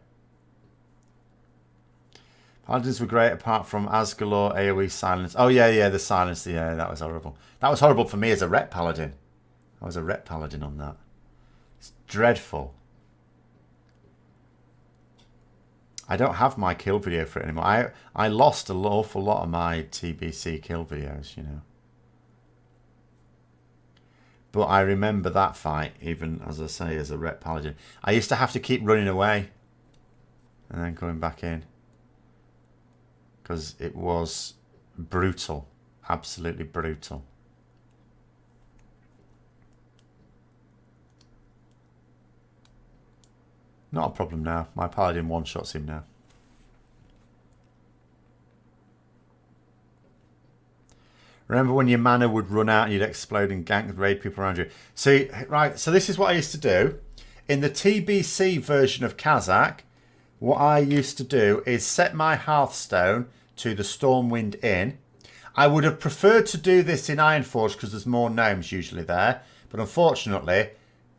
Paladins were great apart from Asgalore, AoE silence. Oh, yeah, the silence. Yeah, that was horrible. That was horrible for me as a rep paladin. I was a rep paladin on that. It's dreadful. I don't have my kill video for it anymore. I lost an awful lot of my TBC kill videos, you know. But I remember that fight, even, as I say, as a rep paladin. I used to have to keep running away and then coming back in. Because it was brutal. Absolutely brutal. Not a problem now. My paladin one-shots him now. Remember when your mana would run out and you'd explode and gank and raid people around you? See, right, so this is what I used to do. In the TBC version of Kazakh, what I used to do is set my Hearthstone to the Stormwind Inn. I would have preferred to do this in Ironforge because there's more gnomes usually there. But unfortunately,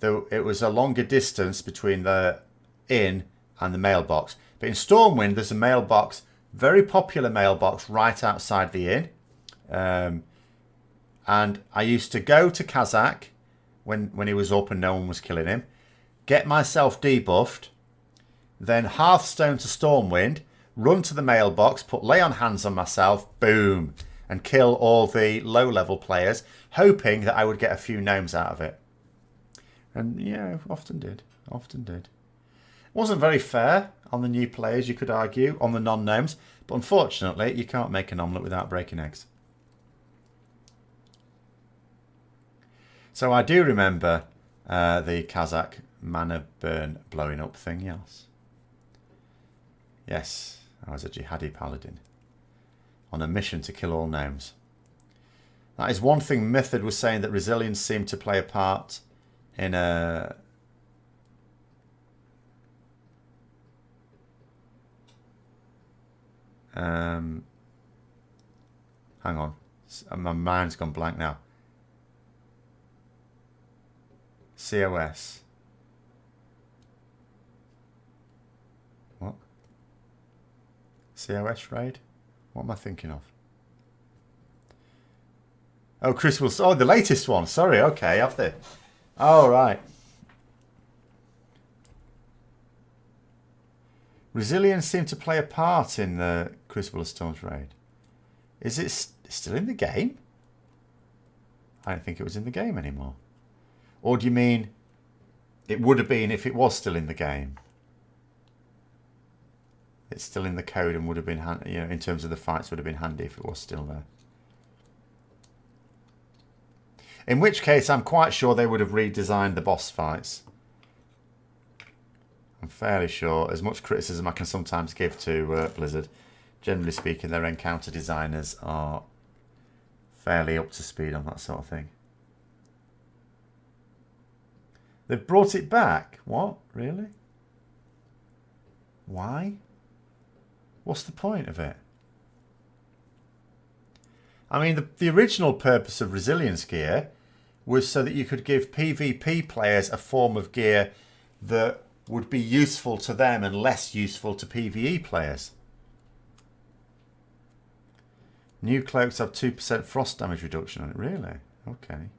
it was a longer distance between the inn and the mailbox. But in Stormwind, there's a mailbox, very popular mailbox right outside the inn. And I used to go to Kazakh when he was up and no one was killing him, get myself debuffed, then Hearthstone to Stormwind, run to the mailbox, put lay on hands on myself, boom, and kill all the low-level players, hoping that I would get a few gnomes out of it. And yeah, often did. It wasn't very fair on the new players, you could argue, on the non-gnomes, but unfortunately, you can't make an omelette without breaking eggs. So I do remember the Kazakh mana burn blowing up thing, yes. Yes, I was a jihadi paladin. on a mission to kill all gnomes. That is one thing Mythod was saying, that resilience seemed to play a part in a... hang on. My mind's gone blank now. COS. What? COS raid? What am I thinking of? Oh, Crucible. Oh, the latest one. Sorry. Okay, have they? Oh, right. Resilience seemed to play a part in the Crucible of Storms raid. Is it still in the game? I don't think it was in the game anymore. Or do you mean it would have been if it was still in the game? It's still in the code and would have been handy, you know, in terms of the fights, would have been handy if it was still there. In which case, I'm quite sure they would have redesigned the boss fights. I'm fairly sure, as much criticism I can sometimes give to Blizzard, generally speaking, their encounter designers are fairly up to speed on that sort of thing. They've brought it back. What? Really? Why? What's the point of it? I mean, the original purpose of resilience gear was so that you could give PvP players a form of gear that would be useful to them and less useful to PvE players. New cloaks have 2% frost damage reduction on it. Really? Okay.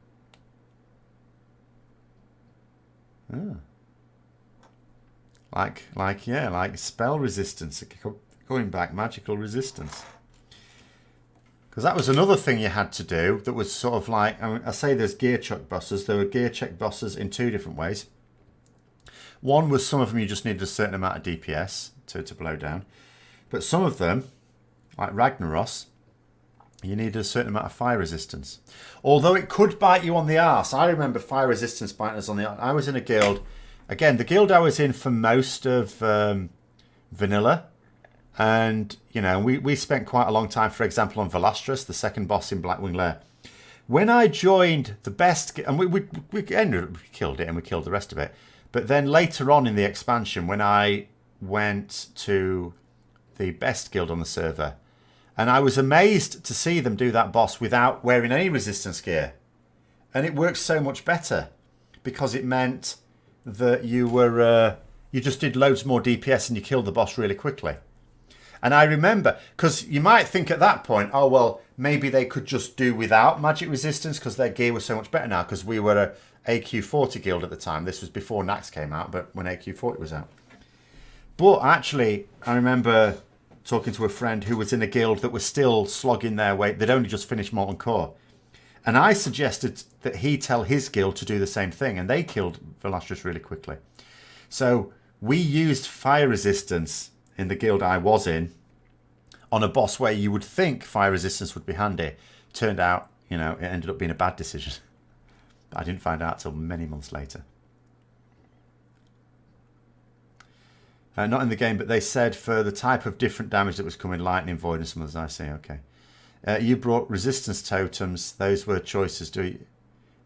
Oh. Like spell resistance, going back, magical resistance. Because that was another thing you had to do that was sort of like, I mean, I say there's gear check bosses. There were gear check bosses in two different ways. One was some of them you just needed a certain amount of DPS to blow down. But some of them, like Ragnaros, you needed a certain amount of fire resistance. Although it could bite you on the arse. I remember fire resistance biting us on the arse. I was in a guild. Again, the guild I was in for most of vanilla. And, you know, we spent quite a long time, for example, on Velastris, the second boss in Blackwing Lair. When I joined the best... And we ended up, we killed it and we killed the rest of it. But then later on in the expansion, when I went to the best guild on the server, and I was amazed to see them do that boss without wearing any resistance gear. And it worked so much better because it meant that you were you just did loads more DPS and you killed the boss really quickly. And I remember, because you might think at that point, oh, well, maybe they could just do without magic resistance because their gear was so much better now, because we were a AQ40 guild at the time. This was before Nax came out, but when AQ40 was out. But actually, I remember talking to a friend who was in a guild that was still slogging their way. They'd only just finished Molten Core. And I suggested that he tell his guild to do the same thing, and they killed Velastris really quickly. So we used fire resistance in the guild I was in on a boss where you would think fire resistance would be handy. Turned out, you know, it ended up being a bad decision. But I didn't find out till many months later. Not in the game, but they said for the type of different damage that was coming, lightning, void, and some others. I see, okay. You brought resistance totems. Those were choices. Do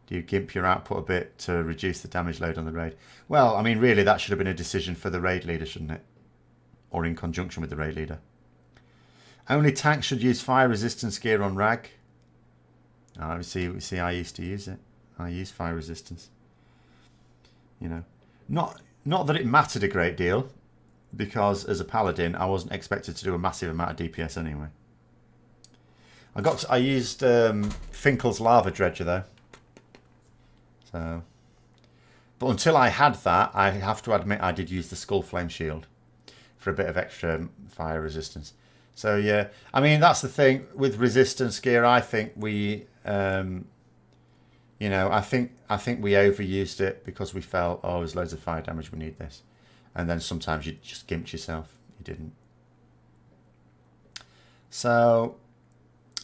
you gimp your output a bit to reduce the damage load on the raid? Well, I mean, really, that should have been a decision for the raid leader, shouldn't it? Or in conjunction with the raid leader. Only tanks should use fire resistance gear on Rag. Oh, we see, I used to use it. I use fire resistance. You know, not that it mattered a great deal, because as a paladin, I wasn't expected to do a massive amount of DPS anyway. I used Finkel's Lava Dredger though. So, but until I had that, I have to admit I did use the Skull Flame Shield for a bit of extra fire resistance. So yeah, I mean that's the thing with resistance gear. I think we, you know, I think we overused it because we felt, oh, there's loads of fire damage, we need this, and then sometimes you just gimped yourself. You didn't. So,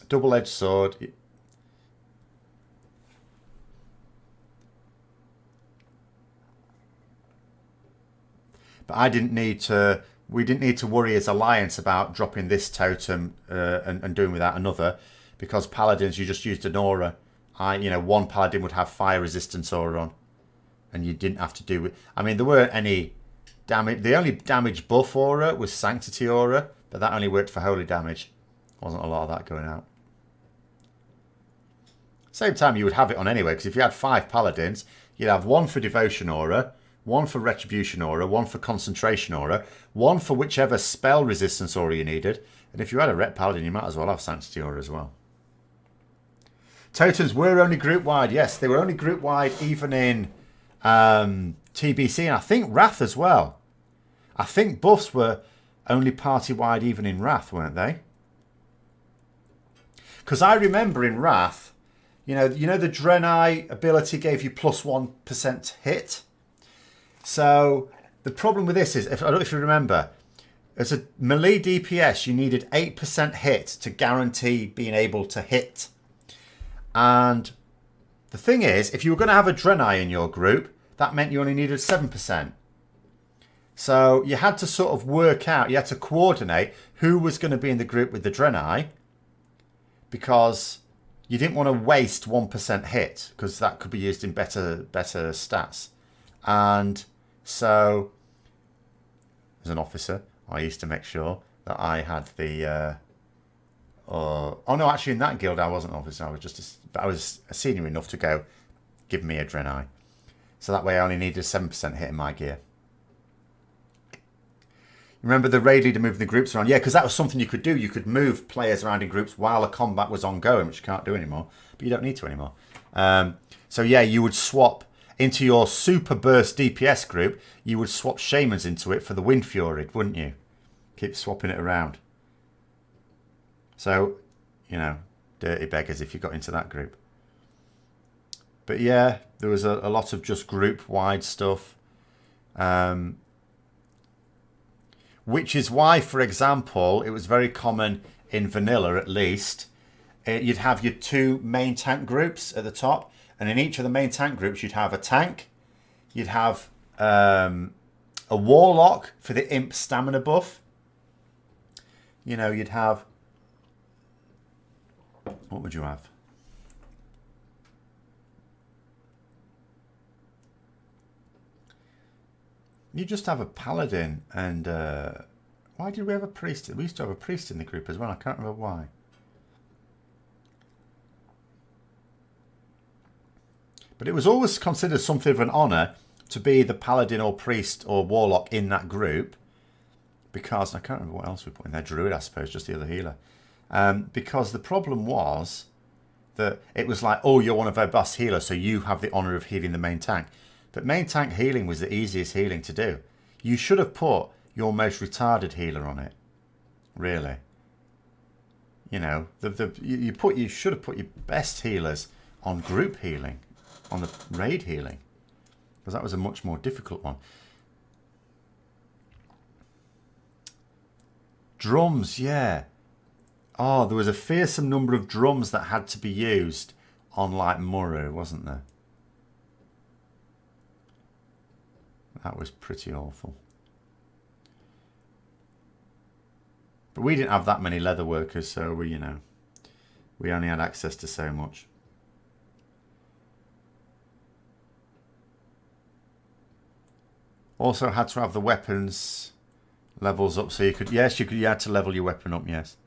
double-edged sword. But I didn't need to we didn't need to worry as Alliance about dropping this totem and doing without another, because Paladins, you just used an aura. One Paladin would have fire resistance aura on, and you didn't have to do it. I mean, there weren't any damage. The only damage buff aura was Sanctity aura, but that only worked for holy damage. Wasn't a lot of that going out. Same time, you would have it on anyway, because if you had 5 Paladins, you'd have 1 for Devotion aura, 1 for Retribution aura, 1 for Concentration aura, 1 for whichever spell resistance aura you needed, and if you had a Ret Paladin, you might as well have Sanctity aura as well. Totems were only group-wide, yes, they were only group-wide even in TBC, and I think Wrath as well. I think buffs were only party-wide even in Wrath, weren't they? Because I remember in Wrath, you know the Draenei ability gave you plus 1% hit. So the problem with this is, I don't know if you remember, as a melee DPS, you needed 8% hit to guarantee being able to hit. And the thing is, if you were going to have a Draenei in your group, that meant you only needed 7%. So you had to sort of work out, you had to coordinate who was going to be in the group with the Draenei, because you didn't want to waste 1% hit, because that could be used in better stats. And so, as an officer, I used to make sure that I had the... oh no, actually in that guild I wasn't an officer, I was a senior enough to go, give me a Draenei. So that way I only needed a 7% hit in my gear. Remember the raid leader moving the groups around? Yeah, because that was something you could do. You could move players around in groups while a combat was ongoing, which you can't do anymore. But you don't need to anymore. So yeah, you would swap into your super burst DPS group. You would swap shamans into it for the Wind Fury, wouldn't you? Keep swapping it around. So, dirty beggars if you got into that group. But yeah, there was a lot of just group-wide stuff. Which is why, for example, it was very common in vanilla, at least, you'd have your 2 main tank groups at the top, and in each of the main tank groups you'd have a tank, you'd have a warlock for the imp stamina buff, you'd have, what would you have? You just have a paladin and... why did we have a priest? We used to have a priest in the group as well. I can't remember why. But it was always considered something of an honour to be the paladin or priest or warlock in that group. Because, I can't remember what else we put in there. Druid, I suppose, just the other healer. Because the problem was that it was like, oh, you're one of our best healers, so you have the honour of healing the main tank. But main tank healing was the easiest healing to do. You should have put your most retarded healer on it. Really. You should have put your best healers on group healing, on the raid healing. Because that was a much more difficult one. Drums, yeah. Oh, there was a fearsome number of drums that had to be used on like Muru, wasn't there? That was pretty awful. But we didn't have that many leather workers, so we only had access to so much. Also had to have the weapons levels up, so you had to level your weapon up, yes.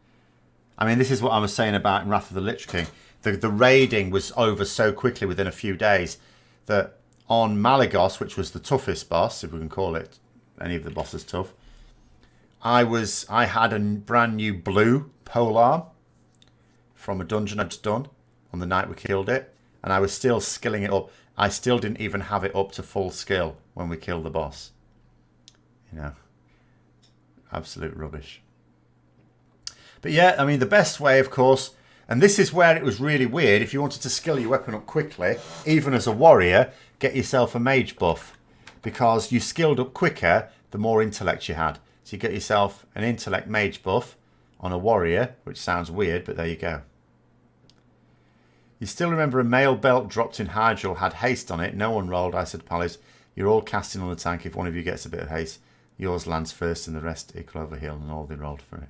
I mean, this is what I was saying about in Wrath of the Lich King. The raiding was over so quickly within a few days that on Malagos, which was the toughest boss, if we can call it any of the bosses tough, I had a brand new blue polearm from a dungeon I'd just done on the night we killed it, and I was still skilling it up. I still didn't even have it up to full skill when we killed the boss. Absolute rubbish. But yeah, I mean, the best way, of course, and this is where it was really weird, if you wanted to skill your weapon up quickly, even as a warrior, get yourself a mage buff, because you skilled up quicker the more intellect you had. So you get yourself an intellect mage buff on a warrior, which sounds weird, but there you go. You still remember a mail belt dropped in Hydril had haste on it. No one rolled. I said, Palace, you're all casting on the tank if one of you gets a bit of haste. Yours lands first and the rest equal overheal and all they rolled for it.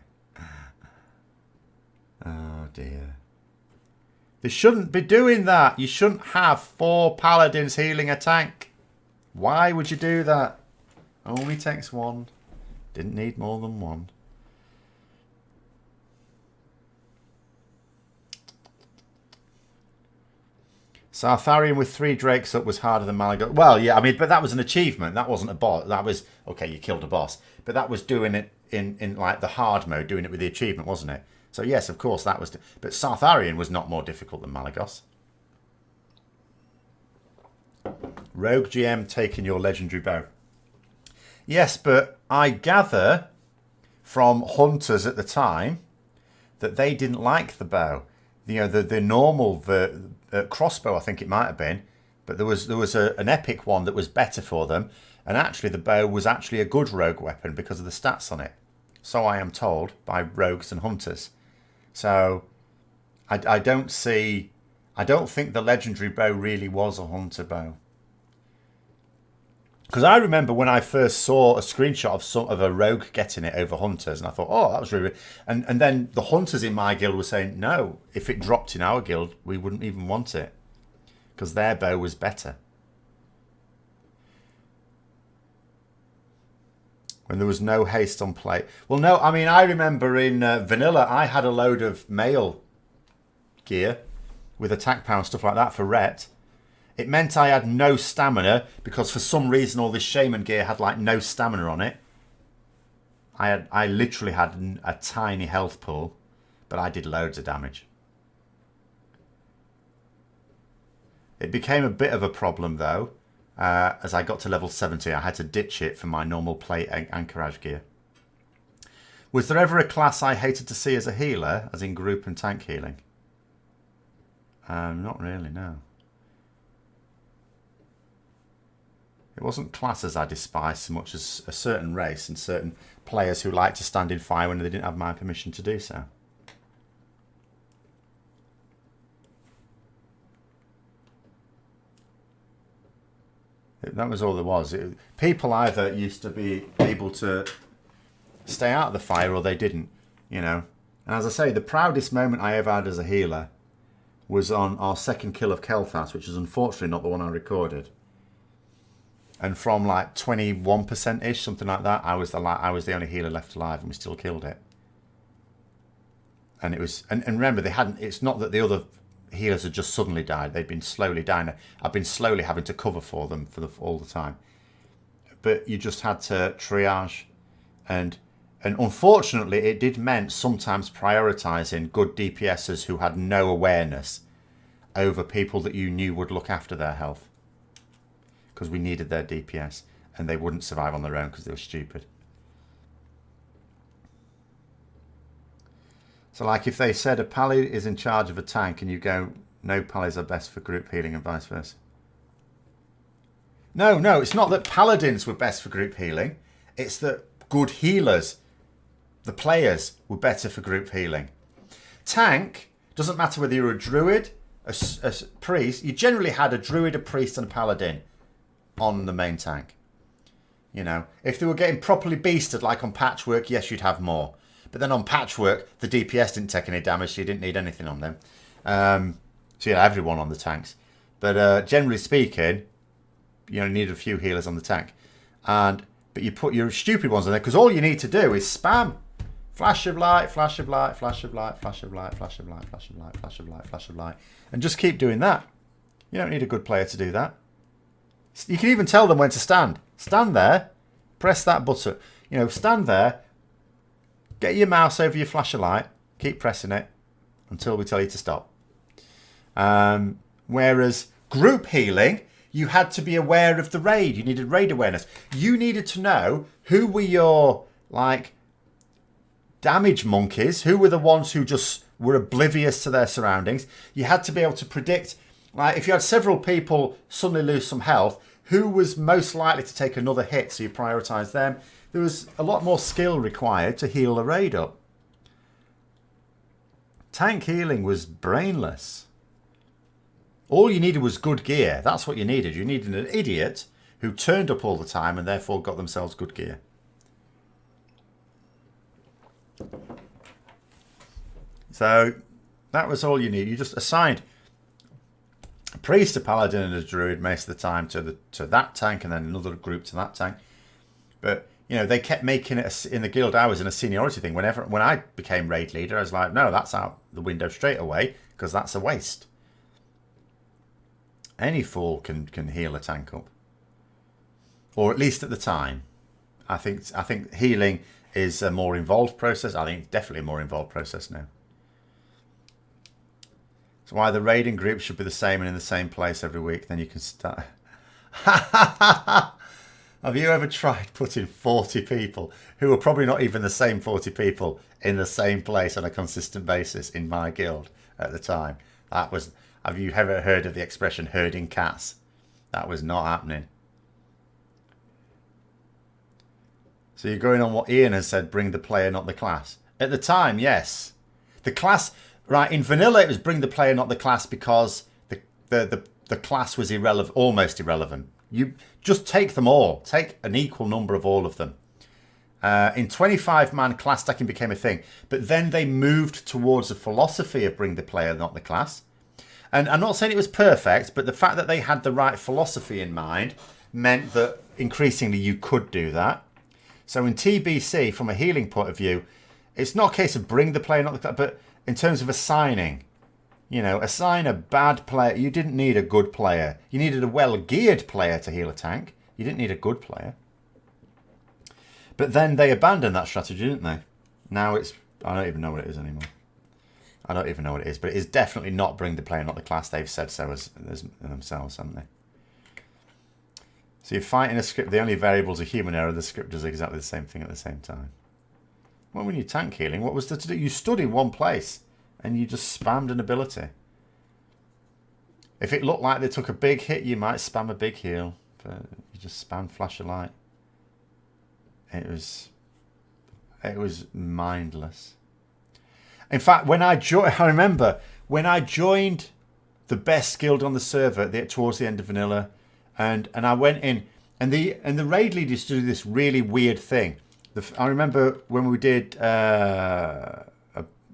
Oh dear. They shouldn't be doing that. You shouldn't have 4 paladins healing a tank. Why would you do that? Only takes 1. Didn't need more than 1. Sartharian with 3 drakes up was harder than Malagos. Well, yeah, I mean, but that was an achievement. That wasn't a boss. That was, okay, you killed a boss. But that was doing it in like the hard mode, doing it with the achievement, wasn't it? So yes, of course, that was... But Sartharian was not more difficult than Malagos. Rogue GM taking your legendary bow. Yes, but I gather from hunters at the time that they didn't like the bow. You know, the normal crossbow, I think it might have been, but there was an epic one that was better for them, and actually the bow was actually a good rogue weapon because of the stats on it. So I am told by rogues and hunters. So I don't think the legendary bow really was a hunter bow. Because I remember when I first saw a screenshot of a rogue getting it over hunters, and I thought, oh, that was really... And then the hunters in my guild were saying, no, if it dropped in our guild, we wouldn't even want it. Because their bow was better. When there was no haste on play. Well, no, I mean, I remember in Vanilla, I had a load of mail gear with attack power and stuff like that for Ret. It meant I had no stamina because for some reason all this shaman gear had like no stamina on it. I literally had a tiny health pool, but I did loads of damage. It became a bit of a problem though. As I got to level 70, I had to ditch it for my normal plate anchorage gear. Was there ever a class I hated to see as a healer, as in group and tank healing? Not really, no. It wasn't classes I despised so much as a certain race and certain players who liked to stand in fire when they didn't have my permission to do so. That was all there was. People either used to be able to stay out of the fire or they didn't, you know. And as I say, the proudest moment I ever had as a healer was on our second kill of Kel'Thas, which is unfortunately not the one I recorded. And from like 21%-ish, something like that, I was the only healer left alive, and we still killed it. And it was, and remember, they hadn't. It's not that the other healers had just suddenly died; they'd been slowly dying. I've been slowly having to cover for them all the time. But you just had to triage, and unfortunately, it did mean sometimes prioritising good DPSers who had no awareness over people that you knew would look after their health. Because we needed their DPS and they wouldn't survive on their own because they were stupid. So like if they said a pally is in charge of a tank and you go, no, pallies are best for group healing and vice versa. No, it's not that paladins were best for group healing. It's that good healers, the players, were better for group healing. Tank, doesn't matter whether you're a druid, a priest. You generally had a druid, a priest and a paladin on the main tank. You know, if they were getting properly beasted like on Patchwork, yes, you'd have more. But then on Patchwork, the DPS didn't take any damage, so you didn't need anything on them. So you had everyone on the tanks. But generally speaking, you only need a few healers on the tank. But you put your stupid ones on there, because all you need to do is spam. Flash of light, flash of light, flash of light, flash of light, flash of light, flash of light, flash of light, flash of light. And just keep doing that. You don't need a good player to do that. You can even tell them when to stand. Stand there, press that button. You know, stand there, get your mouse over your flash of light, keep pressing it until we tell you to stop. Whereas group healing, you had to be aware of the raid. You needed raid awareness. You needed to know who were your, like, damage monkeys, who were the ones who just were oblivious to their surroundings. You had to be able to predict, like, if you had several people suddenly lose some health, who was most likely to take another hit, so you prioritise them. There was a lot more skill required to heal a raid up. Tank healing was brainless. All you needed was good gear. That's what you needed. You needed an idiot who turned up all the time and therefore got themselves good gear. So that was all you need. You just assigned a priest, a paladin, and a druid most of the time to that tank, and then another group to that tank. But you know, they kept making it in the guild I was in a seniority thing. When I became raid leader, I was like, no, that's out the window straight away because that's a waste. Any fool can heal a tank up, or at least at the time. I think healing is a more involved process. I think it's definitely a more involved process now. So why the raiding group should be the same and in the same place every week. Then you can start. Have you ever tried putting 40 people, who are probably not even the same 40 people, in the same place on a consistent basis in my guild at the time? That was. Have you ever heard of the expression herding cats? That was not happening. So you're going on what Ian has said, bring the player, not the class. At the time, yes. The class, right, in vanilla it was bring the player, not the class, because the class was irrelevant, almost irrelevant. You just take them all. Take an equal number of all of them. In 25-man, class stacking became a thing. But then they moved towards a philosophy of bring the player, not the class. And I'm not saying it was perfect, but the fact that they had the right philosophy in mind meant that increasingly you could do that. So in TBC, from a healing point of view, it's not a case of bring the player, not the class, but in terms of assigning. You know, assign a bad player. You didn't need a good player. You needed a well-geared player to heal a tank. You didn't need a good player. But then they abandoned that strategy, didn't they? Now it's... I don't even know what it is anymore. I don't even know what it is. But it is definitely not bring the player, not the class. They've said so as themselves, haven't they? So you fight in a script. The only variables are human error. The script does exactly the same thing at the same time. Well, when you're tank healing, what was there to do? You stood in one place. And you just spammed an ability. If it looked like they took a big hit, you might spam a big heal. But you just spam flash of light. It was mindless. In fact, when I remember when I joined the best guild on the server towards the end of vanilla, and I went in, and the raid lead used to do this really weird thing. I remember when we did.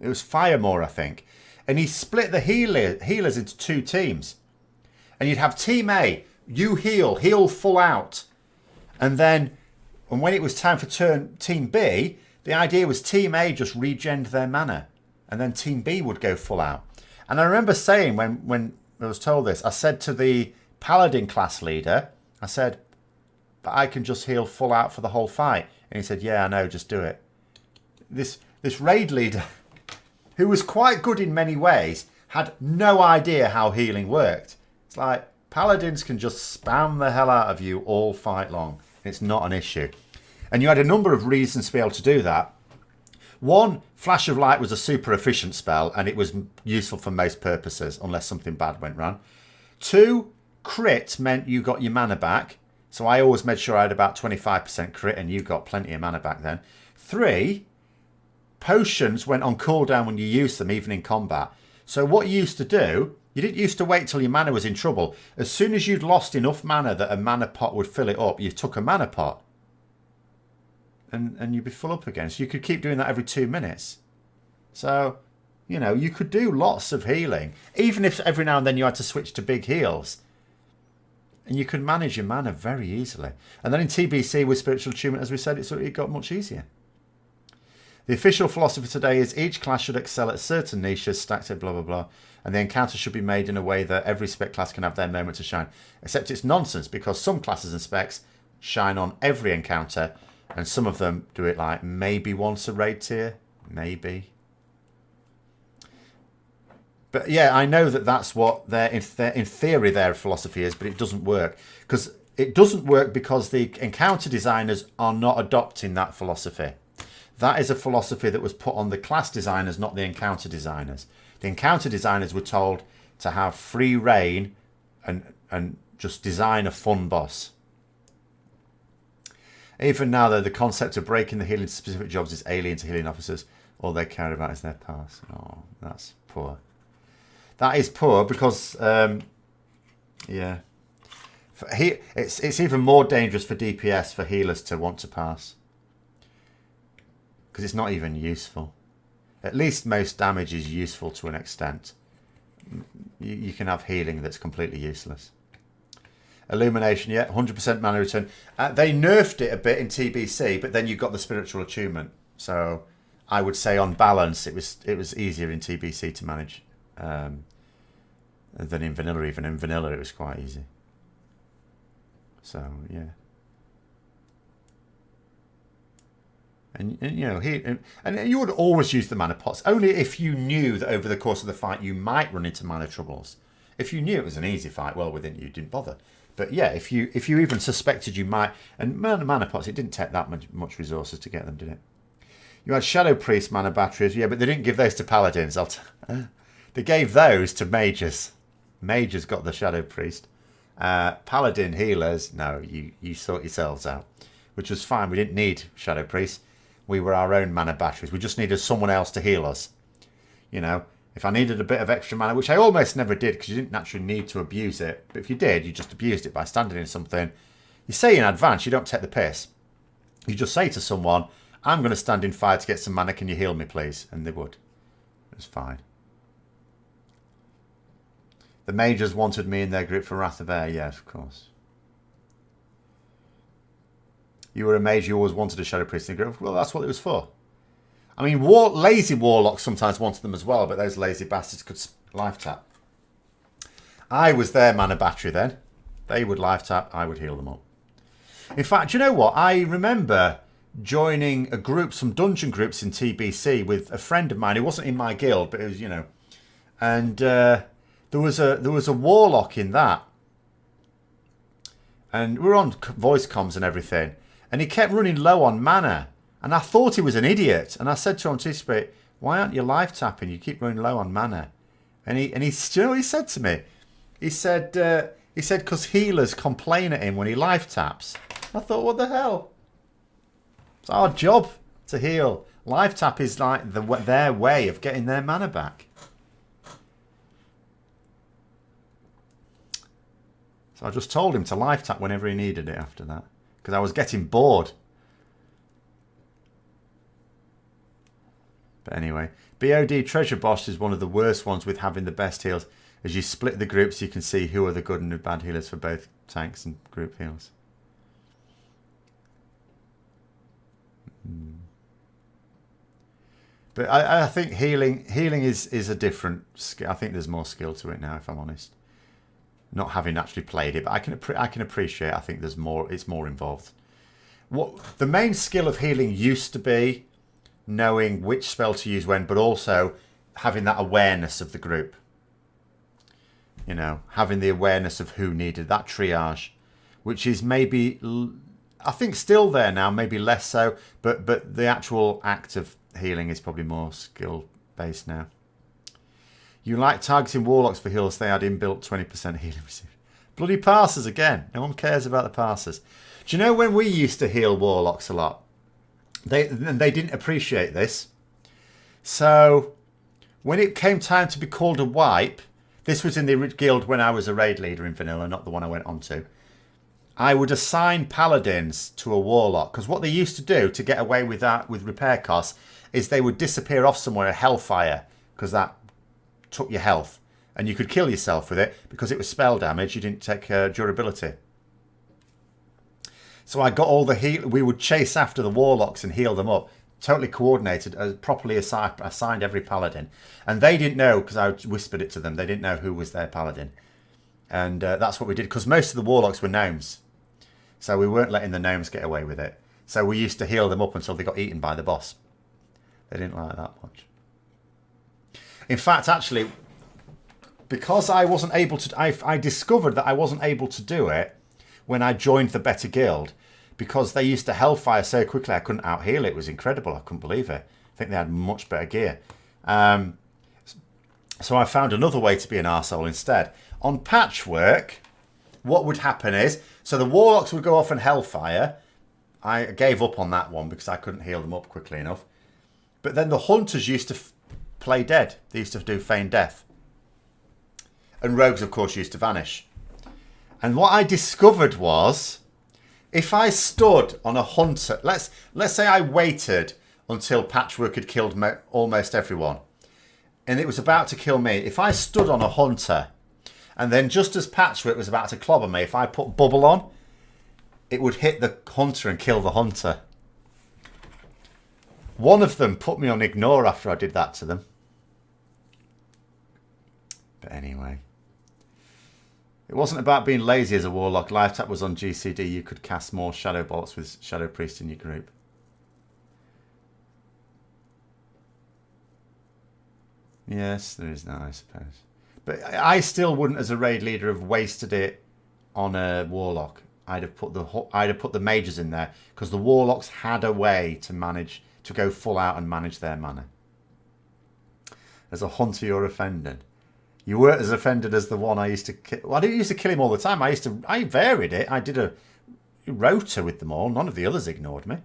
It was Firemore, I think. And he split the healers into two teams. And you'd have Team A, you heal full out. And then, and when it was time for Team B, the idea was Team A just regened their mana. And then Team B would go full out. And I remember saying, when I was told this, I said to the Paladin class leader, I said, but I can just heal full out for the whole fight. And he said, yeah, I know, just do it. This raid leader... who was quite good in many ways, had no idea how healing worked. It's like, paladins can just spam the hell out of you all fight long. It's not an issue. And you had a number of reasons to be able to do that. One, Flash of Light was a super efficient spell, and it was useful for most purposes, unless something bad went wrong. Two, crit meant you got your mana back. So I always made sure I had about 25% crit, and you got plenty of mana back then. Three, potions went on cooldown when you used them, even in combat. So what you used to do, you didn't used to wait till your mana was in trouble. As soon as you'd lost enough mana that a mana pot would fill it up, you took a mana pot. And you'd be full up again. So you could keep doing that every 2 minutes. So, you know, you could do lots of healing. Even if every now and then you had to switch to big heals. And you could manage your mana very easily. And then in TBC with Spiritual Attunement, as we said, it got much easier. The official philosophy today is each class should excel at certain niches, stacked at blah, blah, blah. And the encounter should be made in a way that every spec class can have their moment to shine. Except it's nonsense, because some classes and specs shine on every encounter, and some of them do it like maybe once a raid tier. Maybe. But yeah, I know that that's what in theory their philosophy is, but it doesn't work. Because it doesn't work because the encounter designers are not adopting that philosophy. That is a philosophy that was put on the class designers, not the encounter designers. The encounter designers were told to have free reign and just design a fun boss. Even now, though, the concept of breaking the healing to specific jobs is alien to healing officers. All they care about is their pass. Oh, that's poor. That is poor because, yeah. It's even more dangerous for DPS for healers to want to pass. because it's not even useful. At least most damage is useful to an extent. You can have healing that's completely useless. Illumination, yeah, 100% mana return. They nerfed it a bit in TBC, but then you got the spiritual attunement. So I would say on balance, it was easier in TBC to manage than in vanilla. Even in vanilla, it was quite easy. So yeah. And you know, and you would always use the mana pots only if you knew that over the course of the fight you might run into mana troubles. If you knew it was an easy fight, well, within you didn't bother. But yeah, if you even suspected you might, and mana pots, it didn't take that much resources to get them, did it? You had Shadow Priest mana batteries, yeah, but they didn't give those to paladins. They gave those to mages. Mages got the Shadow Priest. Paladin healers, no, you sort yourselves out, which was fine. We didn't need Shadow Priest. We were our own mana batteries. We just needed someone else to heal us. You know, if I needed a bit of extra mana, which I almost never did because you didn't naturally need to abuse it. But if you did, you just abused it by standing in something. You say in advance, you don't take the piss. You just say to someone, I'm going to stand in fire to get some mana. Can you heal me, please? And they would. It was fine. The mages wanted me in their group for Wrath of Air. Yes, of course. You were a mage, you always wanted a Shadow Priest in the group. Well, that's what it was for. I mean, lazy warlocks sometimes wanted them as well, but those lazy bastards could life tap. I was their mana battery then. They would life tap, I would heal them up. In fact, do you know what? I remember joining a group, some dungeon groups in TBC with a friend of mine who wasn't in my guild, but it was, you know. And there was a warlock in that. And we were on voice comms and everything. And he kept running low on mana. And I thought he was an idiot. And I said to him, Anticipate, why aren't you life tapping? You keep running low on mana. And he still, he said to me, he said, because healers complain at him when he life taps. I thought, what the hell? It's our job to heal. Life tap is like their way of getting their mana back. So I just told him to life tap whenever he needed it after that. Because I was getting bored. But anyway, BOD Treasure Boss is one of the worst ones with having the best heals. As you split the groups, you can see who are the good and the bad healers for both tanks and group heals. But I think healing is a different skill. I think there's more skill to it now, if I'm honest. Not having actually played it, but I can appreciate. I think there's more. It's more involved. What the main skill of healing used to be knowing which spell to use when, but also having that awareness of the group. You know, having the awareness of who needed that triage, which is maybe I think still there now, maybe less so, but the actual act of healing is probably more skill based now. You like targeting warlocks for heals, they had inbuilt 20% healing received. Bloody parsers again. No one cares about the parsers. Do you know when we used to heal warlocks a lot? They didn't appreciate this. So when it came time to be called a wipe, this was in the guild when I was a raid leader in vanilla, not the one I went on to. I would assign paladins to a warlock, because what they used to do to get away with that with repair costs is they would disappear off somewhere, a hellfire, because that took your health, and you could kill yourself with it because it was spell damage. You didn't take durability. So I got all the heal. We would chase after the warlocks and heal them up. Totally coordinated, properly assigned every paladin, and they didn't know because I whispered it to them. They didn't know who was their paladin, and that's what we did because most of the warlocks were gnomes, so we weren't letting the gnomes get away with it. So we used to heal them up until they got eaten by the boss. They didn't like that much. In fact, actually, because I wasn't able to, I discovered that I wasn't able to do it when I joined the better guild, because they used to hellfire so quickly I couldn't out-heal it. It was incredible. I couldn't believe it. I think they had much better gear. So I found another way to be an arsehole instead. On Patchwork, what would happen is, so the warlocks would go off and hellfire. I gave up on that one because I couldn't heal them up quickly enough. But then the hunters used to play dead. They used to do feign death. And rogues, of course, used to vanish. And what I discovered was, if I stood on a hunter, let's say I waited until Patchwork had killed almost everyone. And it was about to kill me. If I stood on a hunter, and then just as Patchwork was about to clobber me, if I put bubble on, it would hit the hunter and kill the hunter. One of them put me on ignore after I did that to them. But anyway. It wasn't about being lazy as a warlock. Life tap was on GCD. You could cast more shadow bolts with Shadow Priest in your group. Yes, there is that, I suppose. But I still wouldn't, as a raid leader, have wasted it on a warlock. I'd have put the mages in there because the warlocks had a way to manage to go full out and manage their mana. As a hunter, you're offended. You weren't as offended as the one I used to kill. Well, I didn't used to kill him all the time. I varied it. I did a rota with them all. None of the others ignored me.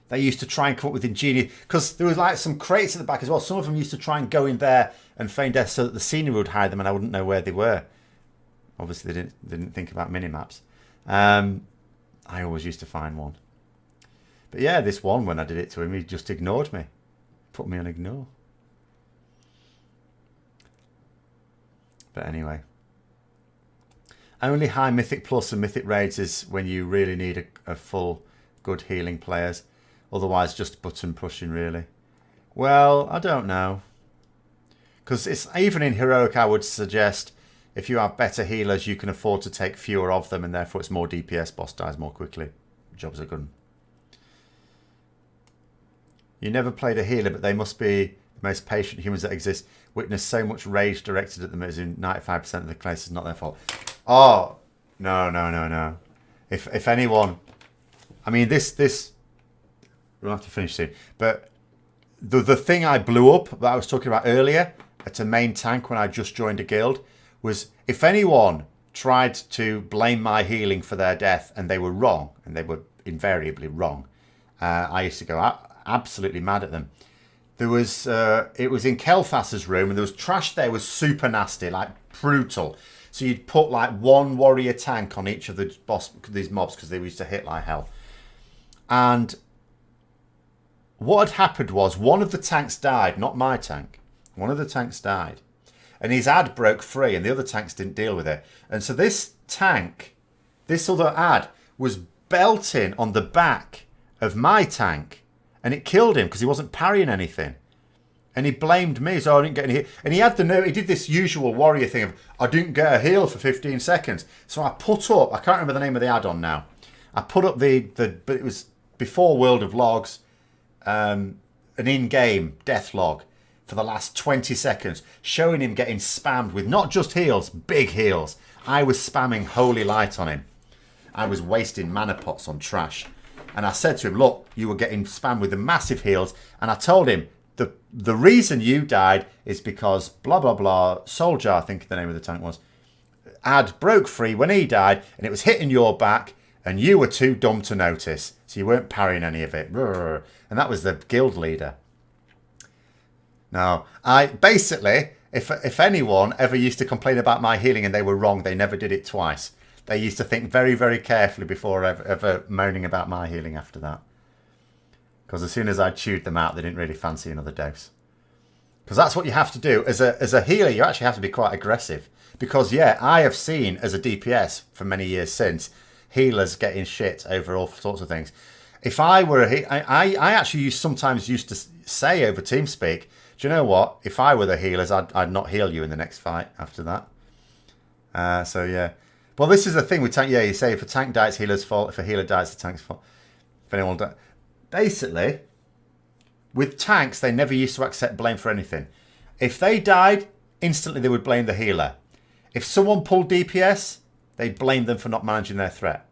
They used to try and come up with ingenious... Because there was like some crates at the back as well. Some of them used to try and go in there and feign death so that the scenery would hide them and I wouldn't know where they were. Obviously, they didn't think about mini-maps. I always used to find one. But yeah, this one, when I did it to him, he just ignored me. Put me on ignore. But anyway. Only high Mythic Plus and Mythic Raids is when you really need a full good healing players. Otherwise, just button pushing, really. Well, I don't know. Because it's even in Heroic, I would suggest if you have better healers, you can afford to take fewer of them, and therefore it's more DPS, boss dies more quickly. Jobs are good. You never played a healer, but they must be the most patient humans that exist. Witness so much rage directed at them as in 95% of the cases not their fault. Oh, no. If anyone... I mean, this... We'll have to finish soon. But the thing I blew up that I was talking about earlier at a main tank when I just joined a guild was if anyone tried to blame my healing for their death and they were wrong, and they were invariably wrong, I used to go absolutely mad at them. There was it was in Kel'Thas's room, and there was trash there was super nasty, like brutal. So you'd put like one warrior tank on each of these mobs because they used to hit like hell. And what had happened was one of the tanks died, not my tank. One of the tanks died. And his ad broke free and the other tanks didn't deal with it. And so this tank, this other ad, was belting on the back of my tank. And it killed him because he wasn't parrying anything. And he blamed me, so I didn't get any heal. And he had he did this usual warrior thing of, I didn't get a heal for 15 seconds. So I put up, I can't remember the name of the add-on now. I put up but it was before World of Logs, an in-game death log for the last 20 seconds, showing him getting spammed with not just heals, big heals. I was spamming Holy Light on him. I was wasting mana pots on trash. And I said to him, look, you were getting spammed with the massive heals. And I told him, the reason you died is because blah, blah, blah, Soldier, I think the name of the tank was, ad broke free when he died, and it was hitting your back, and you were too dumb to notice. So you weren't parrying any of it. And that was the guild leader. Now, basically, if anyone ever used to complain about my healing and they were wrong, they never did it twice. They used to think very, very carefully before ever moaning about my healing after that. Because as soon as I chewed them out, they didn't really fancy another dose. Because that's what you have to do. As a healer, you actually have to be quite aggressive. Because, yeah, I have seen, as a DPS for many years since, healers getting shit over all sorts of things. If I were I actually sometimes used to say over TeamSpeak, do you know what? If I were the healers, I'd not heal you in the next fight after that. So, yeah. Well, this is the thing with tank. Yeah, you say if a tank dies, it's healer's fault. If a healer dies, it's the tank's fault. If anyone dies. Basically, with tanks, they never used to accept blame for anything. If they died, instantly they would blame the healer. If someone pulled DPS, they'd blame them for not managing their threat.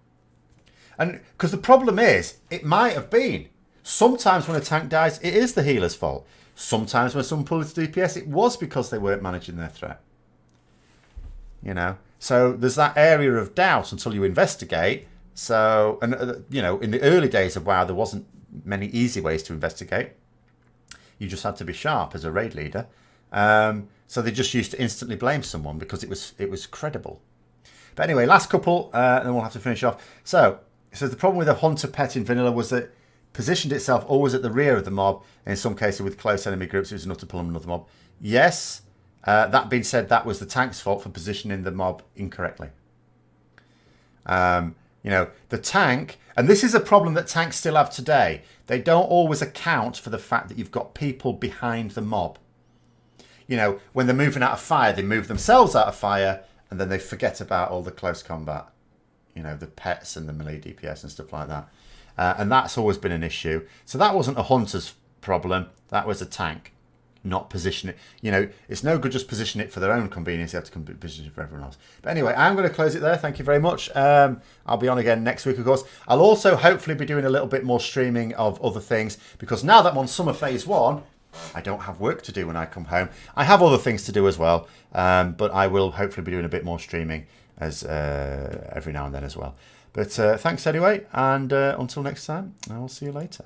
And because the problem is, it might have been. Sometimes when a tank dies, it is the healer's fault. Sometimes when someone pulls DPS, it was because they weren't managing their threat. You know? So there's that area of doubt until you investigate. So, and you know, in the early days of WoW, there wasn't many easy ways to investigate. You just had to be sharp as a raid leader. So they just used to instantly blame someone because it was credible. But anyway, last couple, and then we'll have to finish off. So, it says the problem with a hunter pet in vanilla was that positioned itself always at the rear of the mob. In some cases, with close enemy groups, it was enough to pull them another mob. Yes. That being said, that was the tank's fault for positioning the mob incorrectly. You know, the tank, and this is a problem that tanks still have today. They don't always account for the fact that you've got people behind the mob. You know, when they're moving out of fire, they move themselves out of fire, and then they forget about all the close combat. You know, the pets and the melee DPS and stuff like that. And that's always been an issue. So that wasn't a hunter's problem. That was a tank. Not position it. You know, it's no good just position it for their own convenience. You have to position it for everyone else. But anyway, I'm going to close it there. Thank you very much. I'll be on again next week, of course. I'll also hopefully be doing a little bit more streaming of other things, because now that I'm on summer phase 1, I don't have work to do when I come home. I have other things to do as well, but I will hopefully be doing a bit more streaming as every now and then as well. But thanks anyway, and until next time, I'll see you later.